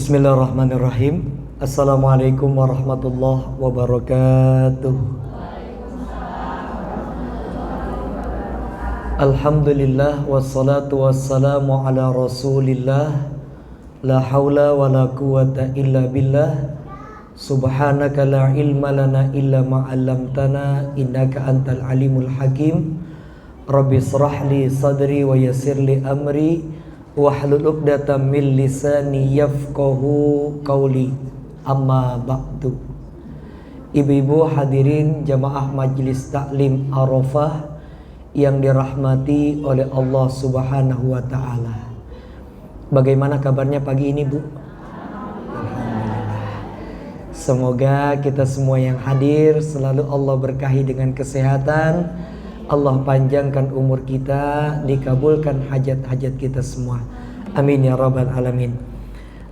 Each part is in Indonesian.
Bismillahirrahmanirrahim. Assalamualaikum warahmatullahi wabarakatuh. Alhamdulillah wassalatu wassalamu ala rasulillah. La hawla wa la quwata illa billah. Subhanaka la ilma lana illa ma'allamtana innaka antal alimul hakim. Rabbi israh li sadri wa yassir li amri wahlul 'uqdatam min lisani yafqahu qawli. Amma ba'du. Ibu-ibu hadirin jamaah Majelis Taklim Arafah yang dirahmati oleh Allah Subhanahu wa taala. Bagaimana kabarnya pagi ini, Bu? Alhamdulillah. Semoga kita semua yang hadir selalu Allah berkahi dengan kesehatan. Allah panjangkan umur kita, dikabulkan hajat-hajat kita semua. Amin ya rabbal alamin.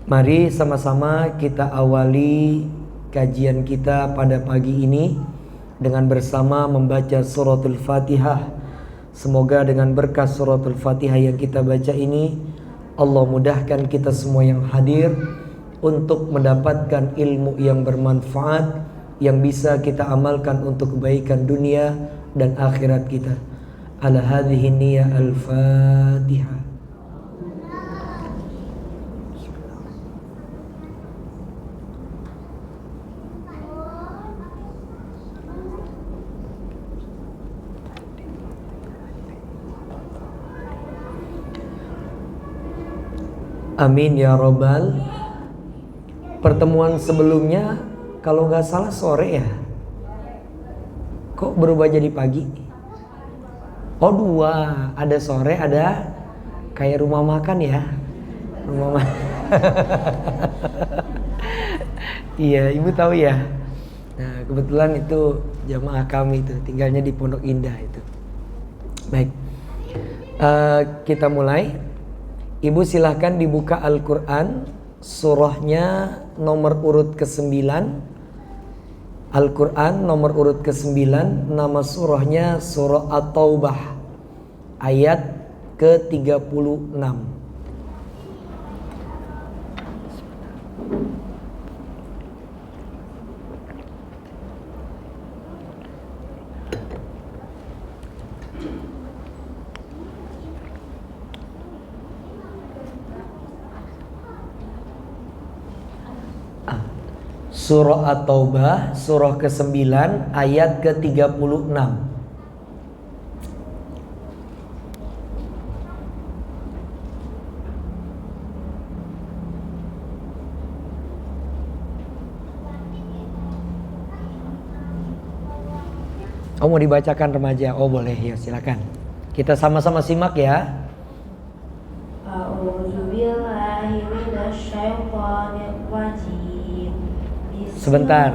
Mari sama-sama kita awali kajian kita pada pagi ini dengan bersama membaca suratul Fatihah. Semoga dengan berkah suratul Fatihah yang kita baca ini, Allah mudahkan kita semua yang hadir untuk mendapatkan ilmu yang bermanfaat, yang bisa kita amalkan untuk kebaikan dunia dan akhirat kita. Ala hadhihi niyya al-Fatihah. Amin ya robbal. Pertemuan sebelumnya kalau nggak salah sore ya. Kok berubah jadi pagi? Oh dua, ada sore, ada kayak rumah makan ya. Rumah makan. Iya, Ibu tahu ya. Nah, kebetulan itu jamaah kami itu tinggalnya di Pondok Indah itu. Baik, kita mulai. Ibu silahkan dibuka Al-Quran, surahnya nomor urut ke-9. Al-Quran nomor urut ke-9, nama surahnya surah At-Taubah, ayat ke-36. Surah At-Taubah, surah ke-9, ayat ke-36. Oh, mau dibacakan remaja? Oh boleh, ya silakan. Kita sama-sama simak ya. A'udzubillahi minasyaitonir rajim. Sebentar.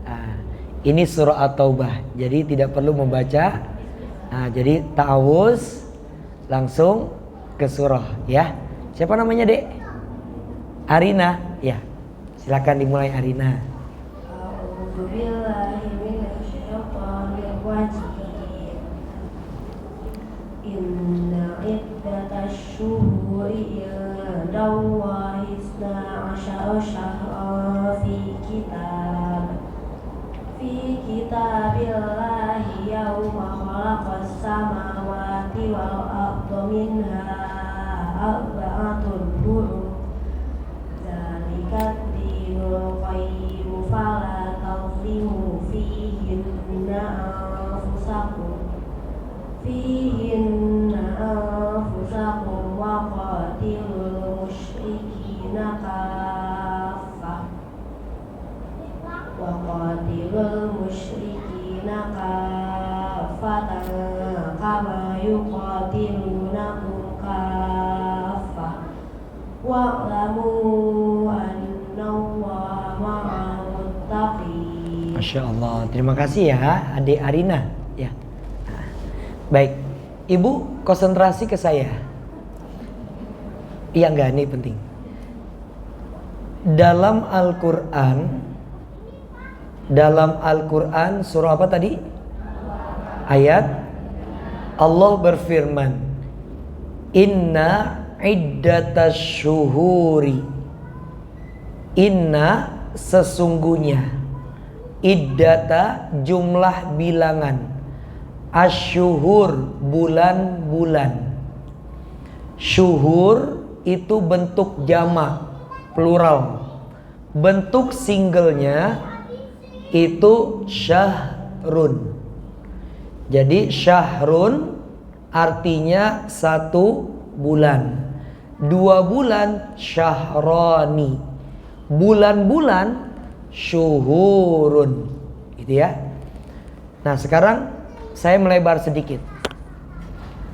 Nah, ini surah At-Taubah, jadi tidak perlu membaca. Nah, jadi ta'awuz langsung ke surah ya. Siapa namanya, Dek? Arina. Ya. Silakan dimulai, Arina. A'udzubillahi minasyaitonir rajim. Inna iddatasy syuhuri indallahi 12 syahran fi kitabillahi yawma khalaqas samawati wal arda minha arba'atun hurum dzalika dinul qayyim fala tazlimu fihinna anfusakum wa qatilul musyrikina kafatan kama yuqatilunakum kaffah wa'lamu annallaha ma'al muttaqin. Masya Allah, terima kasih ya Adik Arina ya. Baik, Ibu konsentrasi ke saya. Iya enggak, ini penting. Dalam Al-Quran surah apa tadi? Ayat Allah berfirman, Inna iddatasy syuhuri Inna sesungguhnya, iddata jumlah bilangan, asyuhur bulan-bulan. Syuhur itu bentuk jamak, plural. Bentuk singlenya itu syahrun. Jadi syahrun artinya 1 bulan. 2 bulan syahrani. Bulan-bulan syuhurun. Gitu ya. Nah, sekarang saya melebar sedikit.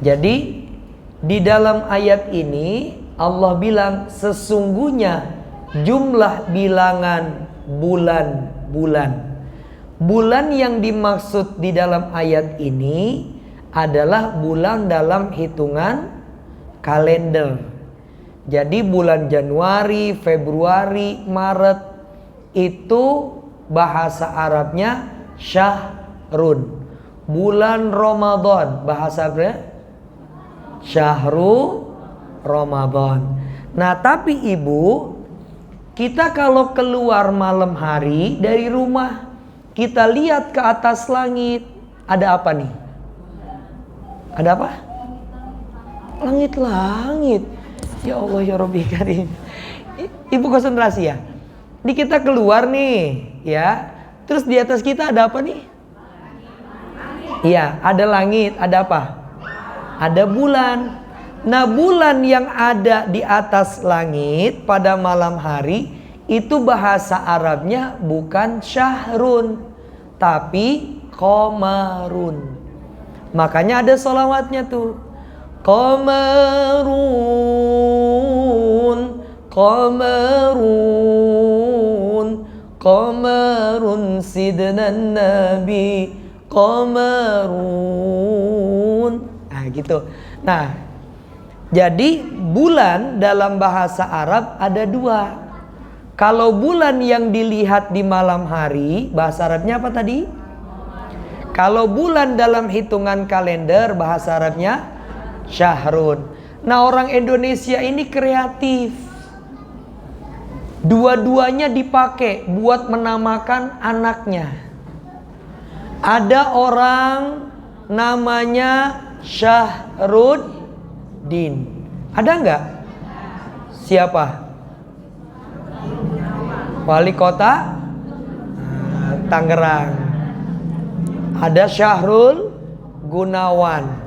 Jadi di dalam ayat ini Allah bilang sesungguhnya jumlah bilangan bulan-bulan. Bulan yang dimaksud di dalam ayat ini adalah bulan dalam hitungan kalender. Jadi bulan Januari, Februari, Maret itu bahasa Arabnya syahrun. Bulan Ramadan bahasa Arabnya Syahru Ramadan. Nah, tapi ibu, kita kalau keluar malam hari dari rumah, kita lihat ke atas langit, ada apa nih? Ada apa? Langit-langit. Ya Allah ya Rabbi Karim. Ibu konsentrasi ya. Di kita keluar nih, ya. Terus di atas kita ada apa nih? Iya, ada langit, ada apa? Ada bulan. Nah, bulan yang ada di atas langit pada malam hari itu bahasa Arabnya bukan syahrun, tapi qamarun. Makanya ada sholawatnya tuh. Qamarun, qamarun, qamarun sidnan nabi, qamarun. Nah, gitu. Nah, jadi bulan dalam bahasa Arab ada 2. Kalau bulan yang dilihat di malam hari, bahasa Arabnya apa tadi? Kalau bulan dalam hitungan kalender, bahasa Arabnya syahrun. Nah, orang Indonesia ini kreatif. Dua-duanya dipakai buat menamakan anaknya. Ada orang namanya Syahruddin. Ada nggak? Siapa? Wali kota Tangerang. Ada Syahrul Gunawan.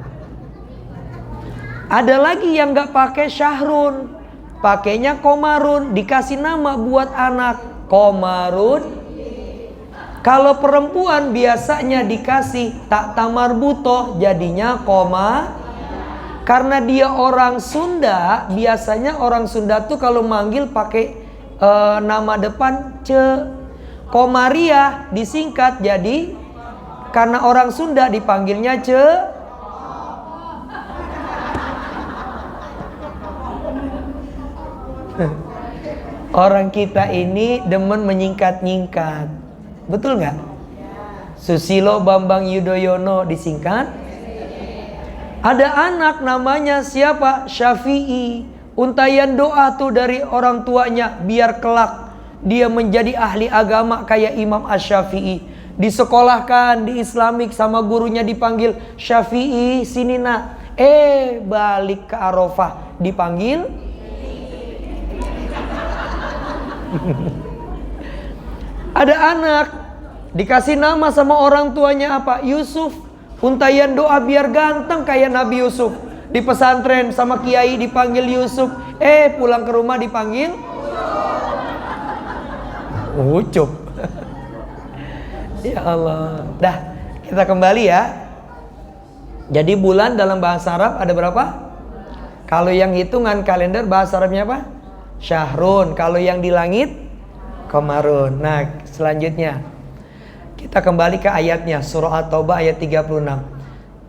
Ada lagi yang nggak pakai Syahrun, pakainya Komarun. Dikasih nama buat anak Komarun. Kalau perempuan biasanya dikasih tak tamarbuto, jadinya koma. Karena dia orang Sunda, biasanya orang Sunda tuh kalau manggil pakai nama depan ce. Komaria disingkat jadi, karena orang Sunda dipanggilnya ce. Orang kita ini demen menyingkat-nyingkat. Betul nggak? Susilo Bambang Yudhoyono disingkat. Ada anak namanya siapa? Syafi'i. Untayan doa tuh dari orang tuanya biar kelak dia menjadi ahli agama kayak Imam Asy-Syafi'i. Disekolahkan di Islamik sama gurunya dipanggil Syafi'i, sini nak. Balik ke Arafah dipanggil ada anak dikasih nama sama orang tuanya apa? Yusuf. Untayan doa biar ganteng kayak Nabi Yusuf. Di pesantren sama kiai dipanggil Yusuf. Pulang ke rumah dipanggil Ucup. Ya Allah. Dah, kita kembali ya. Jadi bulan dalam bahasa Arab ada berapa? Kalau yang hitungan kalender bahasa Arabnya apa? Syahrun. Kalau yang di langit Qamarun. Nah, selanjutnya kita kembali ke ayatnya, surah At-Taubah ayat 36.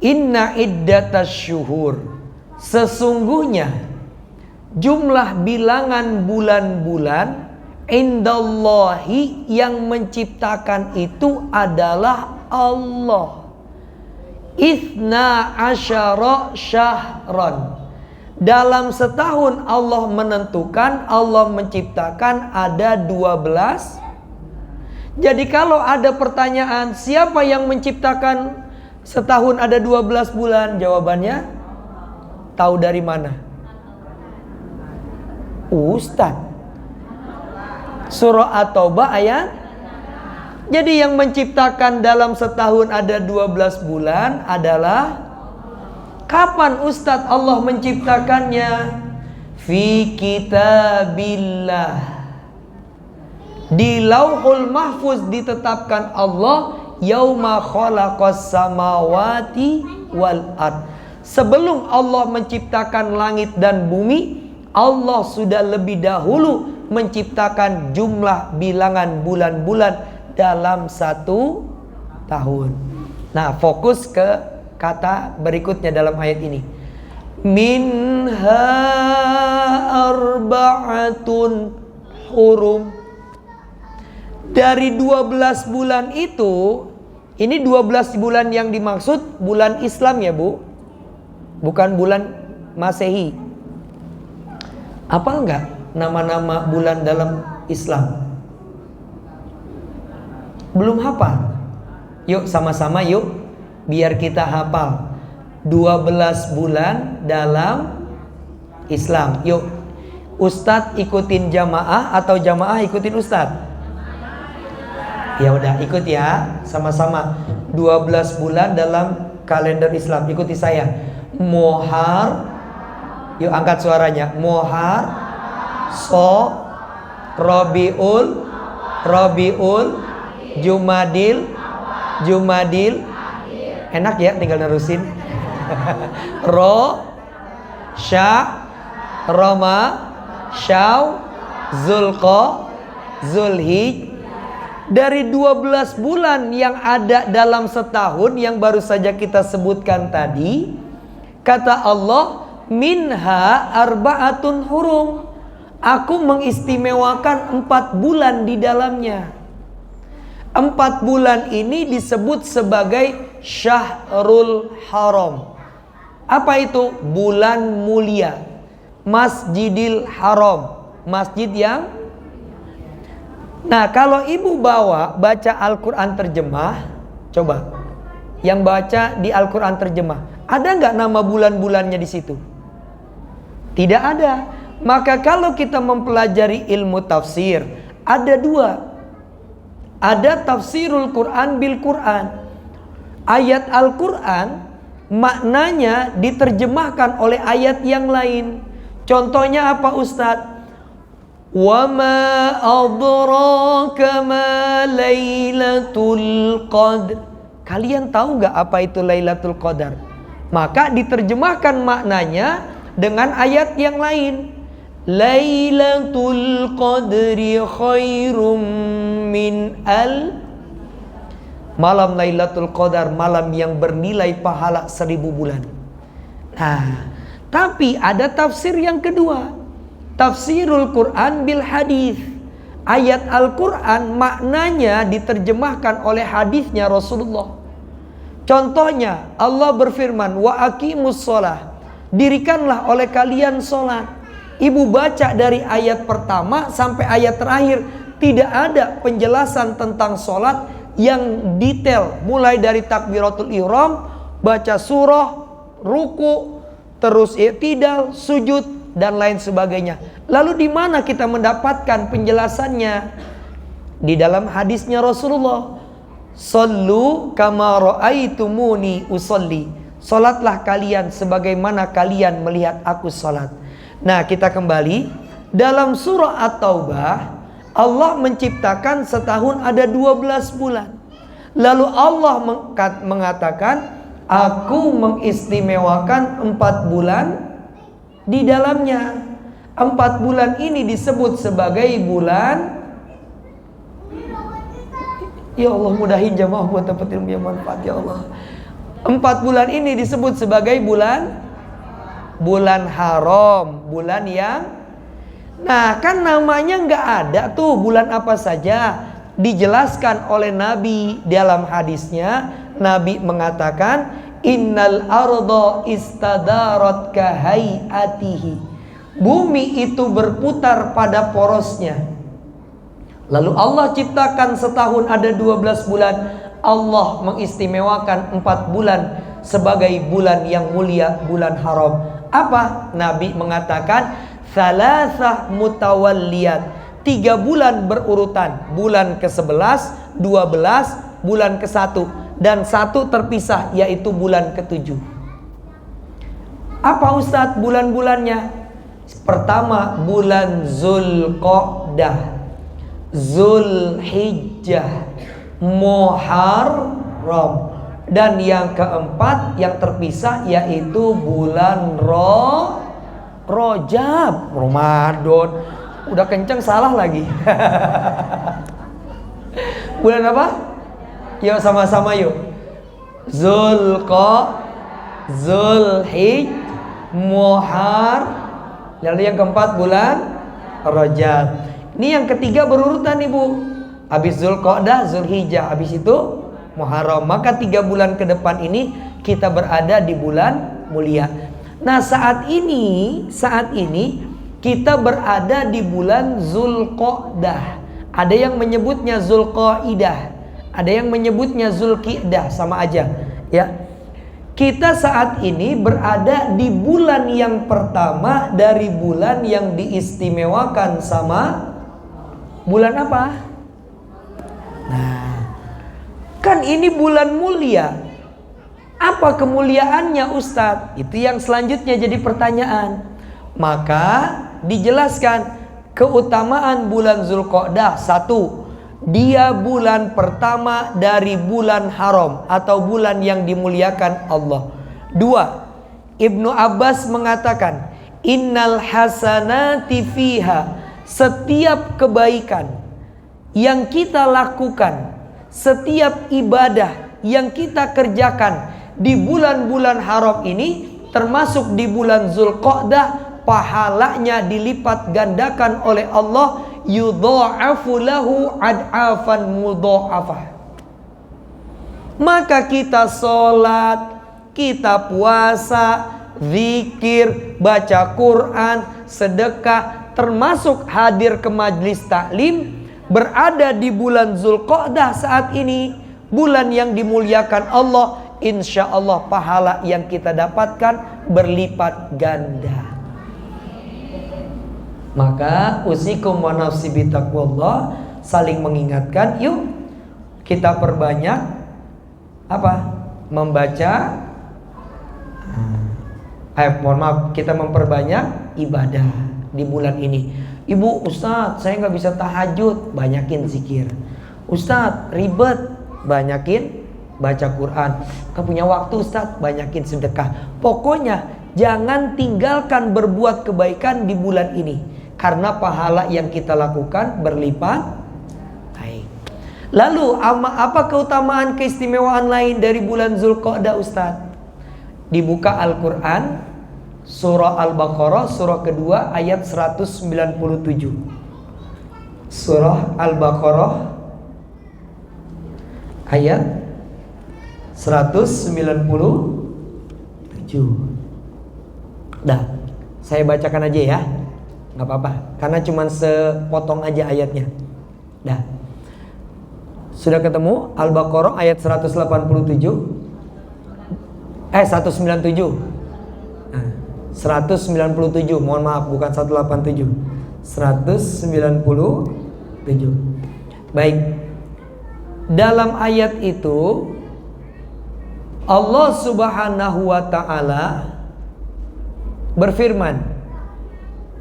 Inna iddatas syuhur, sesungguhnya jumlah bilangan bulan-bulan indallahi yang menciptakan itu adalah Allah. Ithna asyara syahran, Dalam setahun Allah menentukan, Allah menciptakan ada 12. Jadi kalau ada pertanyaan, siapa yang menciptakan setahun ada 12 bulan? Jawabannya, tahu dari mana? Ustadz. Surah At-Taubah ayat. Jadi yang menciptakan dalam setahun ada 12 bulan adalah, kapan Ustadz Allah menciptakannya? Fi kitabillah. Di Lauhul Mahfuz ditetapkan Allah, yauma khalaqas samawati wal ard. Sebelum Allah menciptakan langit dan bumi, Allah sudah lebih dahulu menciptakan jumlah bilangan bulan-bulan dalam satu tahun. Nah, fokus ke kata berikutnya dalam ayat ini. Minha arba'atun hurum. Dari 12 bulan itu, ini 12 bulan yang dimaksud bulan Islam ya Bu, bukan bulan Masehi. Hafal nggak nama-nama bulan dalam Islam? Belum hafal? Yuk sama-sama yuk, biar kita hafal 12 bulan dalam Islam. Yuk, Ustadz ikutin jamaah atau jamaah ikutin Ustadz? Ya udah, ikut ya, sama-sama. 12 bulan dalam kalender Islam, ikuti saya. Muhar, yuk angkat suaranya. Muhar, So, Rabiul, Jumadil, enak ya tinggal nerusin. Ro, Sya, Roma, Syaw, Zulqa, Zulhij. Dari 12 bulan yang ada dalam setahun yang baru saja kita sebutkan tadi, kata Allah, minha arba'atun hurum. Aku mengistimewakan 4 bulan di dalamnya. 4 bulan ini disebut sebagai Syahrul Haram. Apa itu? Bulan mulia. Masjidil Haram. Masjid yang. Nah, kalau ibu baca Al-Quran terjemah, coba. Yang baca di Al-Quran terjemah, ada nggak nama bulan-bulannya di situ? Tidak ada. Maka kalau kita mempelajari ilmu tafsir, ada 2. Ada tafsirul Quran bil Quran. Ayat Al-Quran maknanya diterjemahkan oleh ayat yang lain. Contohnya apa Ustadz? Wa ma adraka ma Lailatul Qadar. Kalian tahu nggak apa itu Lailatul Qadar? Maka diterjemahkan maknanya dengan ayat yang lain. Lailatul Qadri khairum min malam Lailatul Qadar, malam yang bernilai pahala 1000 bulan. Nah, tapi ada tafsir yang kedua, tafsirul Quran bil hadis. Ayat Al-Quran maknanya diterjemahkan oleh hadisnya Rasulullah. Contohnya Allah berfirman, wa aqimus sholah, dirikanlah oleh kalian sholat. Ibu baca dari ayat pertama sampai ayat terakhir, tidak ada penjelasan tentang sholat yang detail. Mulai dari takbiratul ihram, baca surah, ruku, terus i'tidal, sujud, dan lain sebagainya. Lalu di mana kita mendapatkan penjelasannya? Di dalam hadisnya Rasulullah. Sallu kama ra'aitumuni usolli. Salatlah kalian sebagaimana kalian melihat aku salat. Nah, kita kembali dalam surah At-Taubah, Allah menciptakan setahun ada 12 bulan. Lalu Allah mengatakan, aku mengistimewakan 4 bulan di dalamnya. 4 bulan ini disebut sebagai bulan. Ya Allah, mudahin jamaah buat dapat ilmu yang manfaat ya Allah. 4 bulan ini disebut sebagai bulan haram, bulan yang. Nah, kan namanya nggak ada tuh bulan apa saja. Dijelaskan oleh Nabi dalam hadisnya. Nabi mengatakan, Innal arda istadarat kahayatihi. Bumi itu berputar pada porosnya. Lalu Allah ciptakan setahun ada 12 bulan. Allah mengistimewakan 4 bulan sebagai bulan yang mulia, bulan haram. Apa? Nabi mengatakan salasah mutawalliyat, 3 bulan berurutan. Bulan ke-11, 12, bulan ke-1, dan 1 terpisah, yaitu bulan ke-7. Apa Ustadz bulan-bulannya? Pertama bulan Zulqa'dah, Zulhijjah, Muharram, dan yang keempat yang terpisah yaitu bulan Rajab. Ramadan udah kenceng salah lagi. Bulan apa? Yuk sama-sama yuk. Zulhijjah, Muharram, lalu yang keempat bulan Rajab. Ini yang ketiga berurutan Ibu. Habis Zulqa'dah, Zulhijjah, habis itu Muharram. Maka 3 bulan ke depan ini kita berada di bulan mulia. Nah, saat ini kita berada di bulan Zulqa'dah. Ada yang menyebutnya Zulqa'idah, ada yang menyebutnya Zulqi'dah, sama aja ya. Kita saat ini berada di bulan yang pertama dari bulan yang diistimewakan sama bulan apa? Nah, kan ini bulan mulia. Apa kemuliaannya Ustadz? Itu yang selanjutnya jadi pertanyaan. Maka dijelaskan keutamaan bulan Zulqa'dah. 1, dia bulan pertama dari bulan haram atau bulan yang dimuliakan Allah. 2, Ibnu Abbas mengatakan, innal hasanati fiha, setiap kebaikan yang kita lakukan, setiap ibadah yang kita kerjakan di bulan-bulan haram ini, termasuk di bulan Zulqa'dah, pahalanya dilipat gandakan oleh Allah, yudha'afu lahu ad'afan mudha'afah. Maka kita sholat, kita puasa, zikir, baca Quran, sedekah, termasuk hadir ke majlis taklim, berada di bulan Zulqa'dah saat ini, bulan yang dimuliakan Allah, insya Allah pahala yang kita dapatkan berlipat ganda. Maka usikum wa nafsi bitaqwallah, saling mengingatkan, yuk kita perbanyak apa? Membaca, kita memperbanyak ibadah di bulan ini. Ibu, Ustadz saya nggak bisa tahajud, banyakin zikir. Ustadz ribet, banyakin baca Quran. Gak punya waktu Ustadz, banyakin sedekah. Pokoknya jangan tinggalkan berbuat kebaikan di bulan ini, karena pahala yang kita lakukan berlipat. Baik. Lalu apa keutamaan keistimewaan lain dari bulan Zulqa'dah Ustadz? Dibuka Al-Quran surah Al-Baqarah, surah kedua ayat 197. Surah Al-Baqarah ayat 197. Dah, saya bacakan aja ya, nggak apa-apa, karena cuma sepotong aja ayatnya. Dah, sudah ketemu Al-Baqarah ayat 187. 197. 197, mohon maaf, bukan 187. 197. Baik. Dalam ayat itu Allah Subhanahu wa ta'ala berfirman,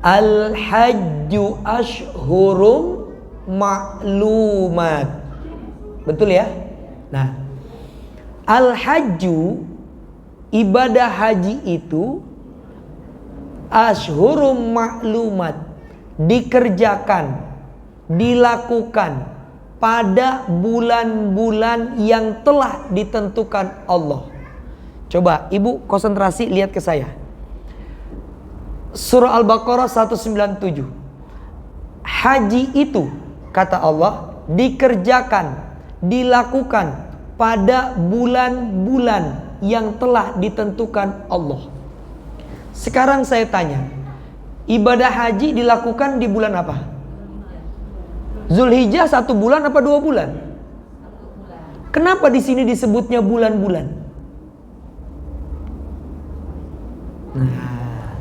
Al-hajju ashhurum ma'lumat. Betul ya? Nah, Al-hajju, ibadah haji itu ashhurum ma'lumat, dikerjakan, dilakukan pada bulan-bulan yang telah ditentukan Allah. Coba Ibu konsentrasi, lihat ke saya. Surah Al-Baqarah 197. Haji itu, kata Allah, dikerjakan, dilakukan pada bulan-bulan yang telah ditentukan Allah. Sekarang saya tanya, ibadah haji dilakukan di bulan apa? Zulhijjah 1 bulan apa 2 bulan? Kenapa di sini disebutnya bulan-bulan? Nah,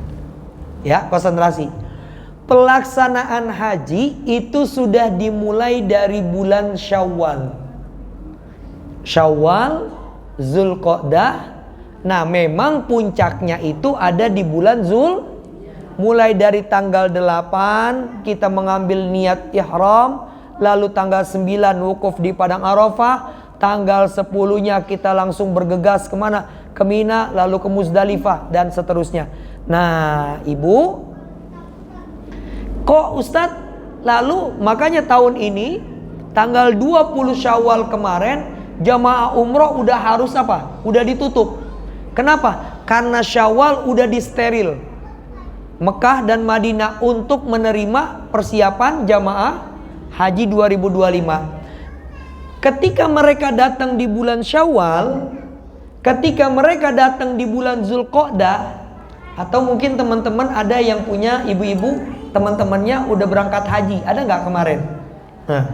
ya, konsentrasi. Pelaksanaan haji itu sudah dimulai dari bulan Syawal. Syawal, Zulqa'dah. Nah, memang puncaknya itu ada di bulan mulai dari tanggal 8 kita mengambil niat ihram, lalu tanggal 9 wukuf di Padang Arafah, tanggal 10-nya kita langsung bergegas kemana? Ke Mina, lalu ke Muzdalifah dan seterusnya. Nah, Ibu, kok Ustadz lalu makanya tahun ini tanggal 20 Syawal kemarin jamaah umroh udah harus apa? Udah ditutup. Kenapa? Karena Syawal udah disteril Mekah dan Madinah untuk menerima persiapan jamaah haji 2025. Ketika mereka datang di bulan Syawal, ketika mereka datang di bulan Zulqa'dah, atau mungkin teman-teman ada yang punya ibu-ibu teman-temannya udah berangkat haji, ada nggak kemarin? Nah,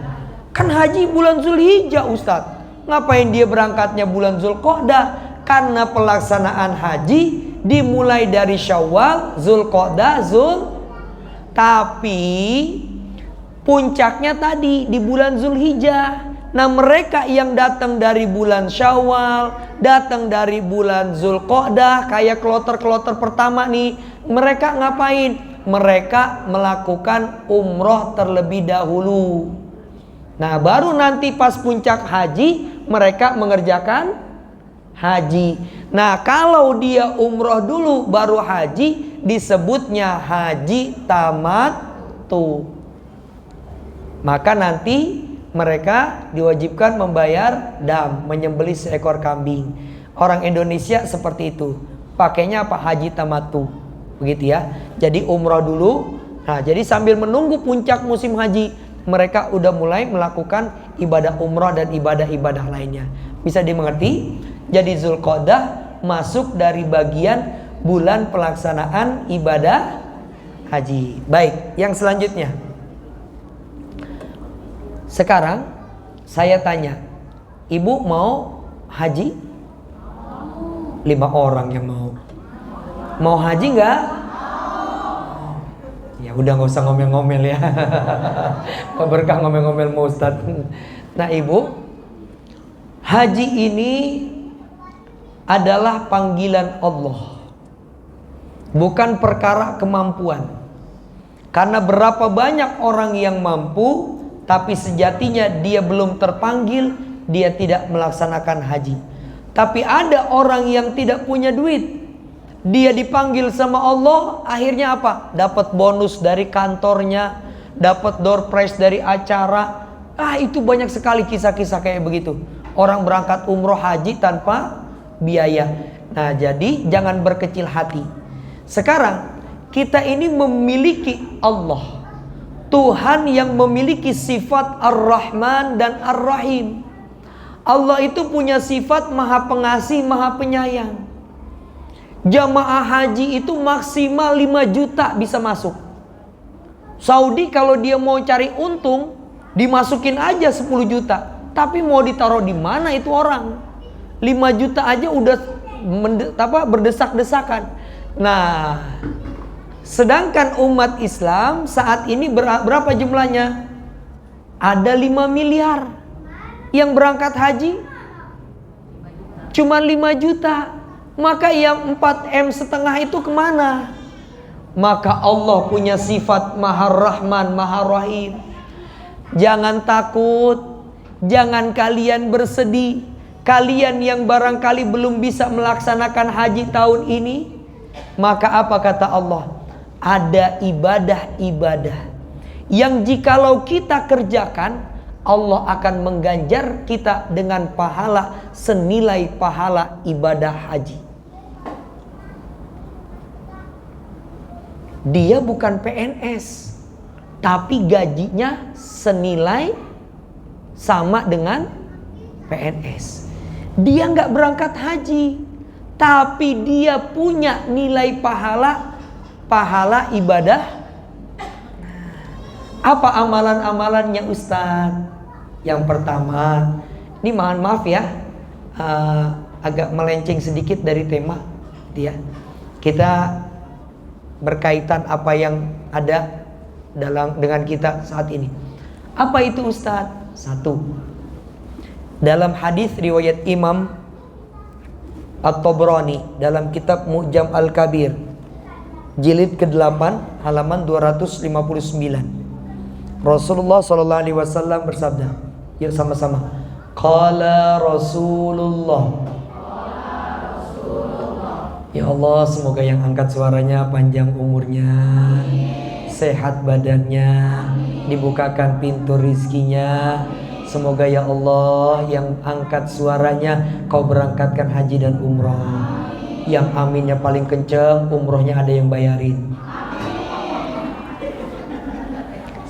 kan haji bulan Zulhijjah Ustadz. Ngapain dia berangkatnya bulan Zulqa'dah? Karena pelaksanaan haji dimulai dari Syawal, Zulqa'dah, tapi puncaknya tadi di bulan Zulhijjah. Nah, mereka yang datang dari bulan Syawal, datang dari bulan Zulqa'dah, kayak kloter-kloter pertama nih, mereka ngapain? Mereka melakukan umroh terlebih dahulu. Nah, baru nanti pas puncak haji mereka mengerjakan haji. Nah, kalau dia umroh dulu baru haji, disebutnya haji tamattu. Maka nanti mereka diwajibkan membayar dam, menyembelih seekor kambing. Orang Indonesia seperti itu, pakainya apa? Haji tamattu, begitu ya. Jadi umroh dulu. Nah, jadi sambil menunggu puncak musim haji, mereka udah mulai melakukan ibadah umroh dan ibadah-ibadah lainnya. Bisa dimengerti? Jadi Zulqa'dah masuk dari bagian bulan pelaksanaan ibadah haji. Baik, yang selanjutnya. Sekarang saya tanya, Ibu mau haji? 5 orang yang mau. Mau haji nggak? Ya udah, nggak usah ngomel-ngomel ya. Berkah ngomel-ngomel mau Ustadz. Nah, Ibu, haji ini adalah panggilan Allah, bukan perkara kemampuan. Karena berapa banyak orang yang mampu, tapi sejatinya dia belum terpanggil, dia tidak melaksanakan haji. Tapi ada orang yang tidak punya duit, dia dipanggil sama Allah, akhirnya apa? Dapat bonus dari kantornya, dapat door prize dari acara. Itu banyak sekali kisah-kisah kayak begitu. Orang berangkat umroh haji tanpa biaya. Nah, jadi jangan berkecil hati. Sekarang kita ini memiliki Allah, Tuhan yang memiliki sifat Ar-Rahman dan Ar-Rahim. Allah itu punya sifat Maha Pengasih, Maha Penyayang. Jamaah haji itu maksimal 5 juta bisa masuk. Saudi kalau dia mau cari untung, dimasukin aja 10 juta. Tapi mau ditaruh di mana itu orang? 5 juta aja udah berdesak-desakan. Nah, sedangkan umat Islam saat ini berapa jumlahnya? Ada 5 miliar yang berangkat haji, cuma 5 juta. Maka yang 4,5 M itu kemana? Maka Allah punya sifat Maha Rahman, Maha Rahim. Jangan takut, jangan kalian bersedih. Kalian yang barangkali belum bisa melaksanakan haji tahun ini, maka apa kata Allah? Ada ibadah-ibadah yang jikalau kita kerjakan, Allah akan mengganjar kita dengan pahala senilai pahala ibadah haji. Dia bukan PNS, tapi gajinya senilai sama dengan PNS. Dia nggak berangkat haji, tapi dia punya nilai pahala ibadah. Apa amalan-amalannya Ustadz? Yang pertama, ini mohon maaf ya, agak melenceng sedikit dari tema, ya. Kita berkaitan apa yang ada dengan kita saat ini. Apa itu Ustadz? Satu, dalam hadis riwayat Imam At-Tabrani dalam kitab Mu'jam Al-Kabir jilid ke-8 halaman 259, Rasulullah SAW bersabda, yuk sama-sama, qala Rasulullah. Ya Allah, semoga yang angkat suaranya panjang umurnya, sehat badannya, dibukakan pintu rizkinya. Semoga ya Allah yang angkat suaranya kau berangkatkan haji dan umroh. Yang aminnya paling kenceng, umrohnya ada yang bayarin.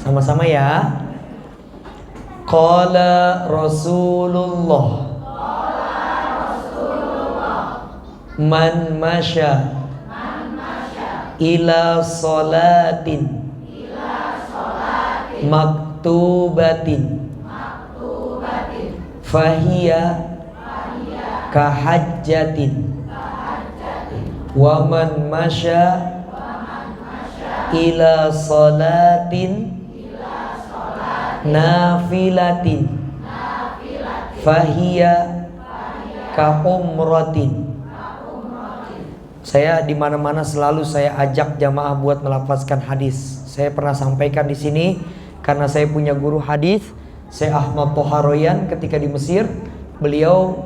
Sama-sama ya. Qala Rasulullah, man masya ila salatin maktubatin fahiya kahajjatin wa man masya ila salatin nafilatin fahiya ka umratin. Saya di mana-mana selalu saya ajak jamaah buat melafazkan hadis. Saya pernah sampaikan di sini karena saya punya guru hadis, Syekh Ahmad Toharoyan ketika di Mesir. Beliau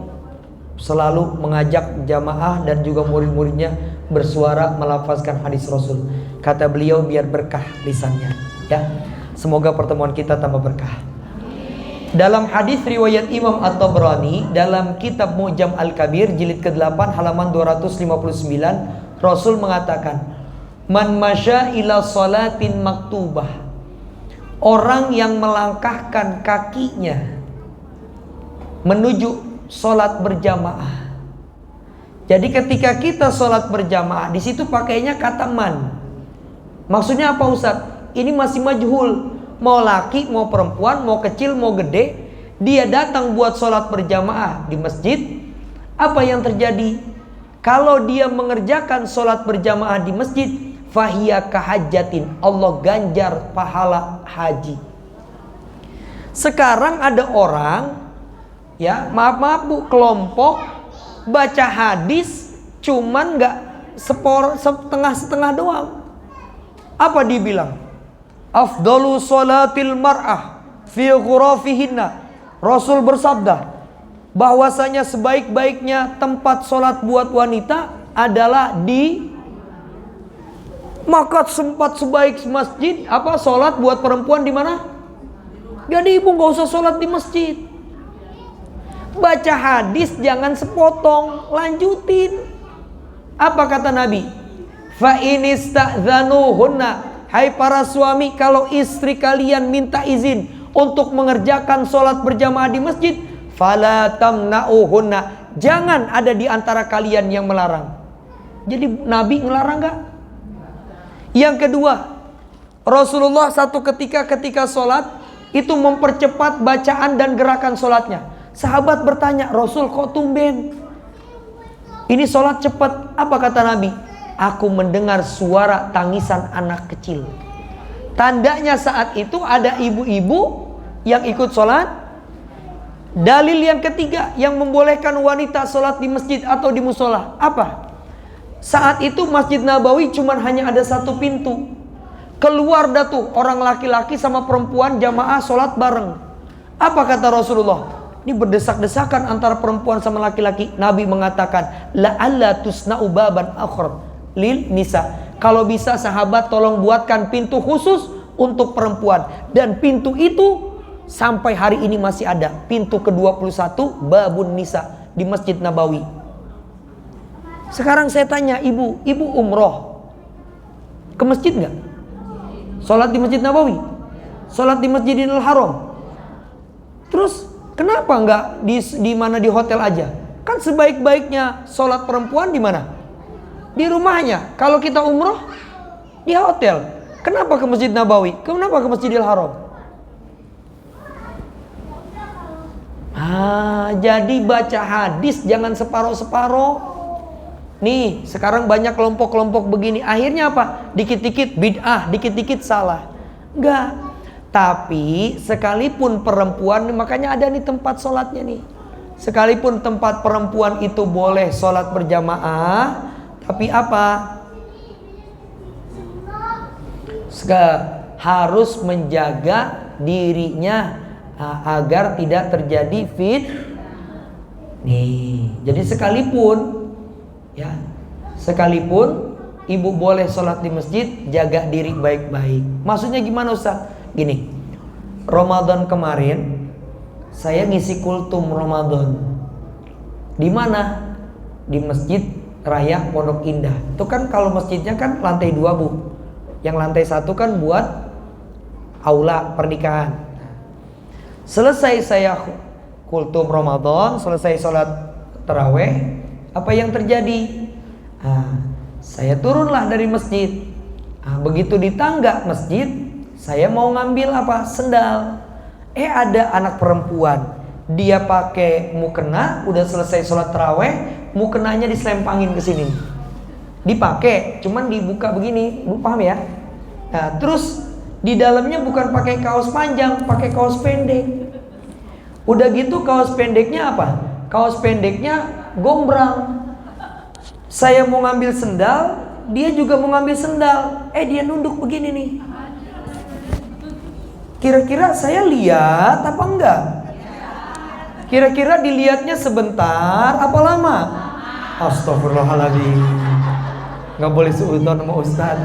selalu mengajak jamaah dan juga murid-muridnya bersuara melafazkan hadis Rasul. Kata beliau biar berkah lisannya, ya. Semoga pertemuan kita tambah berkah. Dalam hadis riwayat Imam At-Tabrani dalam kitab Mu'jam Al-Kabir jilid ke-8 halaman 259, Rasul mengatakan, man masya ila salatin maktubah, orang yang melangkahkan kakinya menuju salat berjamaah. Jadi ketika kita salat berjamaah, di situ pakainya kata man. Maksudnya apa Ustaz? Ini masih majhul. Mau laki, mau perempuan, mau kecil, mau gede, dia datang buat sholat berjamaah di masjid. Apa yang terjadi? Kalau dia mengerjakan sholat berjamaah di masjid, fahiya kahajjatin, Allah ganjar pahala haji. Sekarang ada orang, ya maaf bu, kelompok baca hadis cuman nggak setengah doang. Apa dibilang? Afdalu salatil mar'ah fi ghurafihinna. Rasul bersabda bahwasanya sebaik-baiknya tempat sholat buat wanita adalah di, maka sempat sebaik masjid apa sholat buat perempuan di mana? Jadi ibu nggak usah sholat di masjid. Baca hadis jangan sepotong, lanjutin. Apa kata Nabi? Fa inista'dzanuhunna, hai para suami, kalau istri kalian minta izin untuk mengerjakan sholat berjamaah di masjid, fala tamna'uhunna, jangan ada di antara kalian yang melarang. Jadi Nabi ngelarang gak? Yang kedua, Rasulullah satu ketika sholat itu mempercepat bacaan dan gerakan sholatnya. Sahabat bertanya, Rasul kok tumben ini sholat cepat? Apa kata Nabi? Aku mendengar suara tangisan anak kecil. Tandanya saat itu ada ibu-ibu yang ikut sholat. Dalil yang ketiga yang membolehkan wanita sholat di masjid atau di musola. Apa? Saat itu Masjid Nabawi cuma hanya ada satu pintu. Keluar dah tuh orang laki-laki sama perempuan jamaah sholat bareng. Apa kata Rasulullah? Ini berdesak-desakan antara perempuan sama laki-laki. Nabi mengatakan, la'alla tusna'u baban akhar lil nisa. Kalau bisa sahabat tolong buatkan pintu khusus untuk perempuan. Dan pintu itu sampai hari ini masih ada. Pintu ke-21 babun nisa di Masjid Nabawi. Sekarang saya tanya ibu umroh ke masjid nggak? Sholat di Masjid Nabawi? Sholat di Masjidil Haram? Terus kenapa nggak di mana di hotel aja? Kan sebaik-baiknya sholat perempuan di mana? Di rumahnya. Kalau kita umroh di hotel. Kenapa ke Masjid Nabawi? Kenapa ke Masjidil Haram? Jadi baca hadis jangan separoh-separoh. Nih, sekarang banyak kelompok-kelompok begini. Akhirnya apa? Dikit-dikit bid'ah, dikit-dikit salah. Enggak. Tapi sekalipun perempuan, makanya ada nih tempat sholatnya nih. Sekalipun tempat perempuan itu boleh sholat berjamaah, tapi apa? Harus menjaga dirinya agar tidak terjadi nih. Jadi sekalipun ibu boleh sholat di masjid, jaga diri baik-baik. Maksudnya gimana Ustaz? Gini, Ramadan kemarin saya ngisi kultum Ramadan. Di mana? Di Masjid Raya Pondok Indah. Itu kan kalau masjidnya kan lantai 2 Bu. Yang lantai 1 kan buat aula pernikahan. Selesai saya kultum Ramadan, selesai sholat taraweh, apa yang terjadi? Saya turunlah dari masjid. Begitu di tangga masjid, saya mau ngambil apa? Sendal. Ada anak perempuan, dia pakai mukena, udah selesai sholat taraweh, mukenanya diselempangin ke sini. Dipakai, cuman dibuka begini, lu paham ya? Nah, terus di dalamnya bukan pakai kaos panjang, pakai kaos pendek. Udah gitu kaos pendeknya apa? Kaos pendeknya gombrang. Saya mau ngambil sendal, dia juga mau ngambil sendal. Dia nunduk begini nih. Kira-kira saya lihat apa enggak? Kira-kira dilihatnya sebentar apa lama? Astagfirullahaladzim. Nggak boleh seudon sama Ustaz.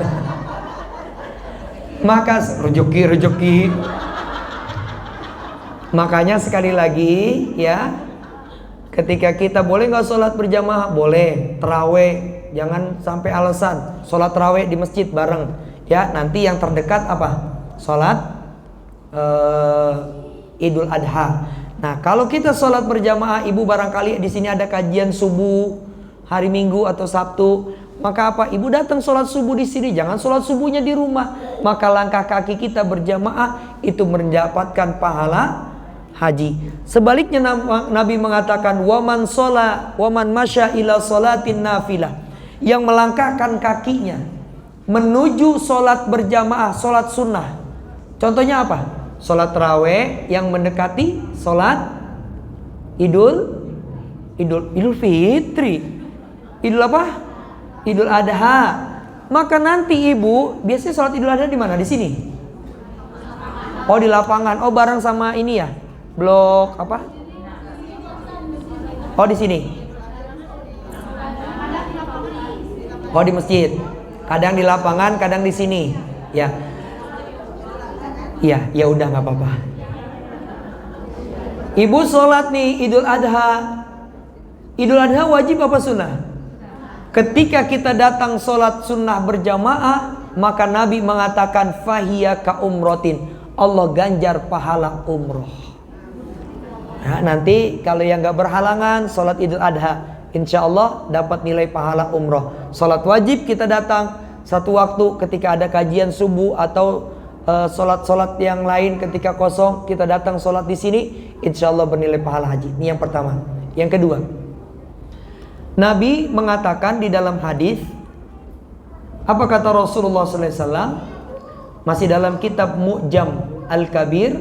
Maka rezeki. Makanya sekali lagi ya, ketika kita boleh nggak sholat berjamaah? Boleh. Taraweh, jangan sampai alasan. Sholat taraweh di masjid bareng. Ya, nanti yang terdekat apa? Sholat Idul Adha. Nah, kalau kita sholat berjamaah, ibu barangkali di sini ada kajian subuh hari Minggu atau Sabtu, maka apa? Ibu datang sholat subuh di sini, jangan sholat subuhnya di rumah. Maka langkah kaki kita berjamaah itu mendapatkan pahala haji. Sebaliknya Nabi mengatakan waman masya ila sholatin nafilah, yang melangkahkan kakinya menuju sholat berjamaah, sholat sunnah. Contohnya apa? Sholat taraweh yang mendekati sholat Idul Fitri, Idul apa? Idul Adha. Maka nanti ibu biasanya sholat Idul Adha di mana? Di sini. Oh, di lapangan. Oh, bareng sama ini ya, blok apa? Oh, di sini. Oh, di masjid. Kadang di lapangan, kadang di sini. Ya. Iya, ya udah nggak apa-apa. Ibu sholat nih Idul Adha. Idul Adha wajib apa sunnah? Ketika kita datang sholat sunnah berjamaah, maka Nabi mengatakan fahiya ka umrotin, Allah ganjar pahala umroh. Nah, nanti kalau yang nggak berhalangan sholat Idul Adha, insya Allah dapat nilai pahala umroh. Sholat wajib kita datang satu waktu ketika ada kajian subuh atau sholat-sholat yang lain ketika kosong, kita datang sholat di sini, insya Allah bernilai pahala haji. Ini yang pertama. Yang kedua, Nabi mengatakan di dalam hadis, apa kata Rasulullah SAW? Masih dalam kitab Mu'jam Al-Kabir,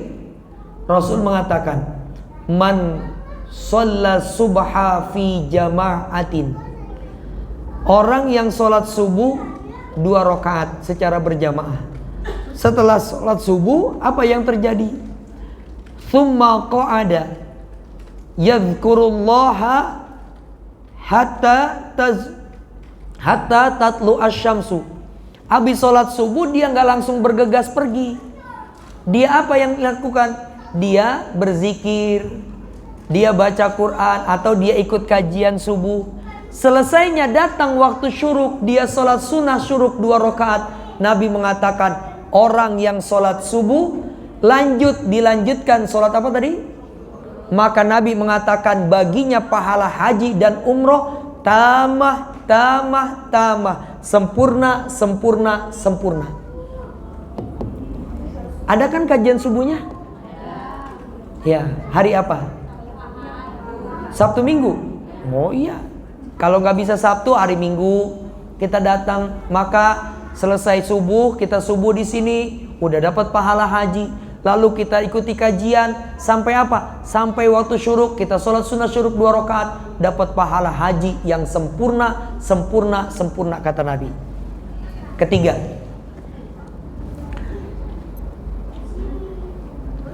Rasul mengatakan, man shalla subha fi jama'atin, orang yang sholat subuh 2 rakaat secara berjamaah. Setelah sholat subuh, apa yang terjadi? Tsumma qa'ada yadhkurullaha hatta tatlu asyamsu. Habis sholat subuh dia nggak langsung bergegas pergi. Dia apa yang dilakukan? Dia berzikir, dia baca Quran, atau dia ikut kajian subuh. Selesainya datang waktu syuruk, dia sholat sunnah syuruk 2 rakaat. Nabi mengatakan, orang yang sholat subuh dilanjutkan sholat apa tadi? Maka Nabi mengatakan baginya pahala haji dan umroh tamah, sempurna, sempurna, sempurna. Ada kan kajian subuhnya? Ya, hari apa? Sabtu Minggu. Oh iya. Kalau nggak bisa Sabtu, hari Minggu kita datang. Maka selesai subuh, kita subuh di sini, udah dapat pahala haji. Lalu kita ikuti kajian sampai apa? Sampai waktu syuruk kita sholat sunnah syuruk 2 rakaat, dapat pahala haji yang sempurna, sempurna, sempurna kata Nabi. Ketiga,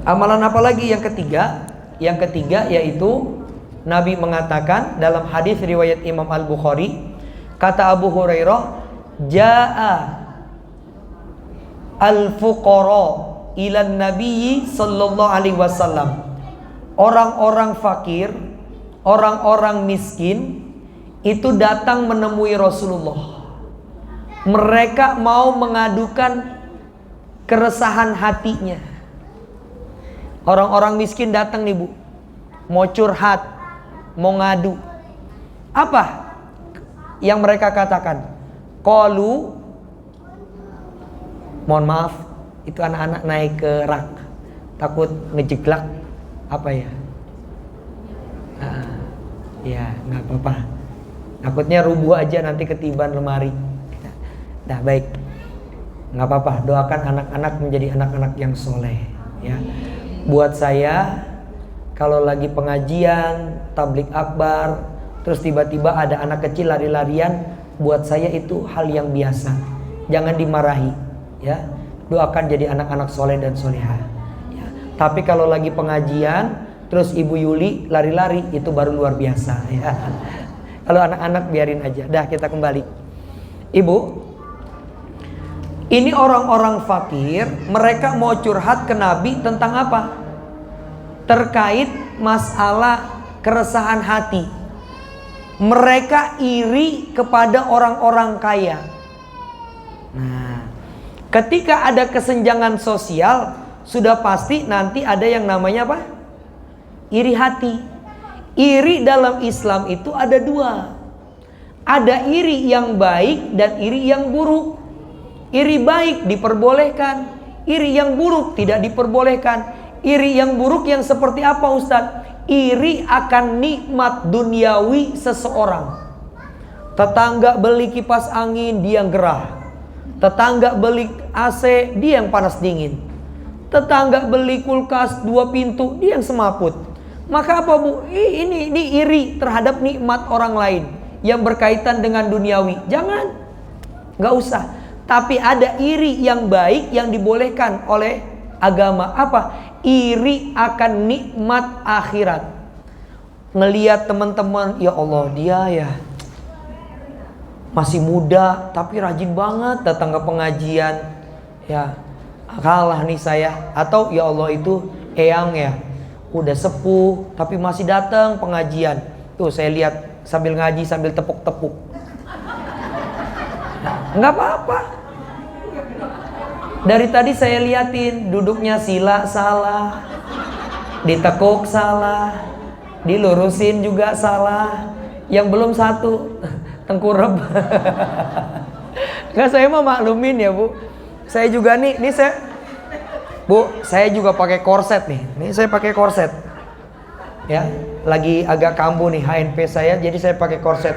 amalan apa lagi yang ketiga? Yang ketiga yaitu Nabi mengatakan dalam hadis riwayat Imam Al-Bukhari, kata Abu Hurairah, Ja'a al-fuqara ilan nabiyyi sallallahu alaihi wasallam. Orang-orang fakir, orang-orang miskin itu datang menemui Rasulullah. Mereka mau mengadukan keresahan hatinya. Orang-orang miskin datang nih Bu, mau curhat, mau ngadu. Apa yang mereka katakan? Qalu, mohon maaf, itu anak-anak naik ke rak, takut ngejeglak apa ya? Ya nggak apa-apa. Takutnya rubuh aja nanti ketiban lemari. Nah baik, nggak apa-apa. Doakan anak-anak menjadi anak-anak yang soleh. Ya, buat saya kalau lagi pengajian, tablik akbar, terus tiba-tiba ada anak kecil lari-larian, buat saya itu hal yang biasa. Jangan dimarahi, ya. Doakan jadi anak-anak soleh dan soleha. Ya. Tapi kalau lagi pengajian, terus Ibu Yuli lari-lari, itu baru luar biasa. Ya. Kalau anak-anak biarin aja. Dah kita kembali. Ibu, ini orang-orang fakir, mereka mau curhat ke Nabi tentang apa? Terkait masalah keresahan hati. Mereka iri kepada orang-orang kaya. Nah, ketika ada kesenjangan sosial, sudah pasti nanti ada yang namanya apa? Iri hati. Iri dalam Islam itu ada 2. Ada iri yang baik dan iri yang buruk. Iri baik diperbolehkan, iri yang buruk tidak diperbolehkan. Iri yang buruk yang seperti apa Ustadz? Iri akan nikmat duniawi seseorang. Tetangga beli kipas angin, dia gerah. Tetangga beli AC, dia yang panas dingin. Tetangga beli kulkas 2 pintu, dia yang semaput. Maka apa Bu? Ini iri terhadap nikmat orang lain yang berkaitan dengan duniawi. Jangan, nggak usah. Tapi ada iri yang baik yang dibolehkan oleh agama. Apa? Iri akan nikmat akhirat. Ngelihat teman-teman, ya Allah dia ya masih muda tapi rajin banget datang ke pengajian, ya kalah nih saya. Atau ya Allah itu eyang ya udah sepuh tapi masih datang pengajian. Tuh saya lihat sambil ngaji sambil tepuk-tepuk. Nggak apa-apa. Dari tadi saya liatin duduknya sila salah, ditekuk salah, dilurusin juga salah. Yang belum satu tengkurap. Nggak, saya mah maklumin ya Bu. Saya juga nih saya Bu, saya juga pakai korset nih. Nih saya pakai korset. Ya, lagi agak kambuh nih HNP saya, jadi saya pakai korset.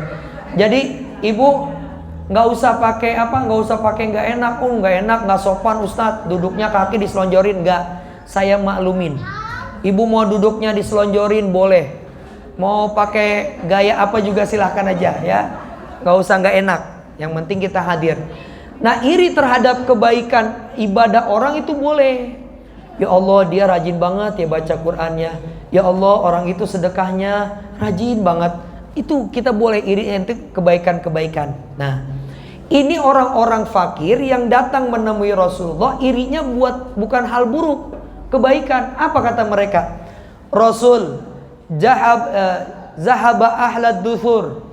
Jadi Ibu nggak usah pakai apa, nggak usah pakai nggak enak, nggak enak, nggak sopan Ustadz. Duduknya kaki diselonjorin, nggak. Saya maklumin. Ibu mau duduknya diselonjorin boleh. Mau pakai gaya apa juga silahkan aja ya. Nggak usah nggak enak. Yang penting kita hadir. Nah, iri terhadap kebaikan ibadah orang itu boleh. Ya Allah dia rajin banget ya baca Qur'annya. Ya Allah orang itu sedekahnya rajin banget. Itu kita boleh iri nanti kebaikan-kebaikan. Nah, ini orang-orang fakir yang datang menemui Rasulullah, irinya bukan hal buruk, kebaikan. Apa kata mereka? Rasul, zahaba ahlad duthur.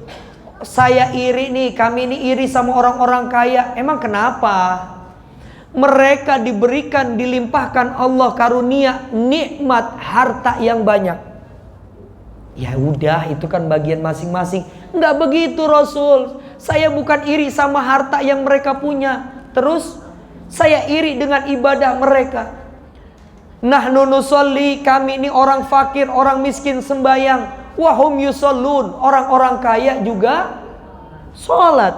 Saya iri nih, kami ini iri sama orang-orang kaya. Emang kenapa? Mereka diberikan, dilimpahkan Allah karunia nikmat harta yang banyak. Ya udah, itu kan bagian masing-masing. Enggak begitu Rasul. Saya bukan iri sama harta yang mereka punya. Terus saya iri dengan ibadah mereka. Nahnu nusolli, kami ini orang fakir, orang miskin sembayang. Wahum yusallun, orang-orang kaya juga sholat.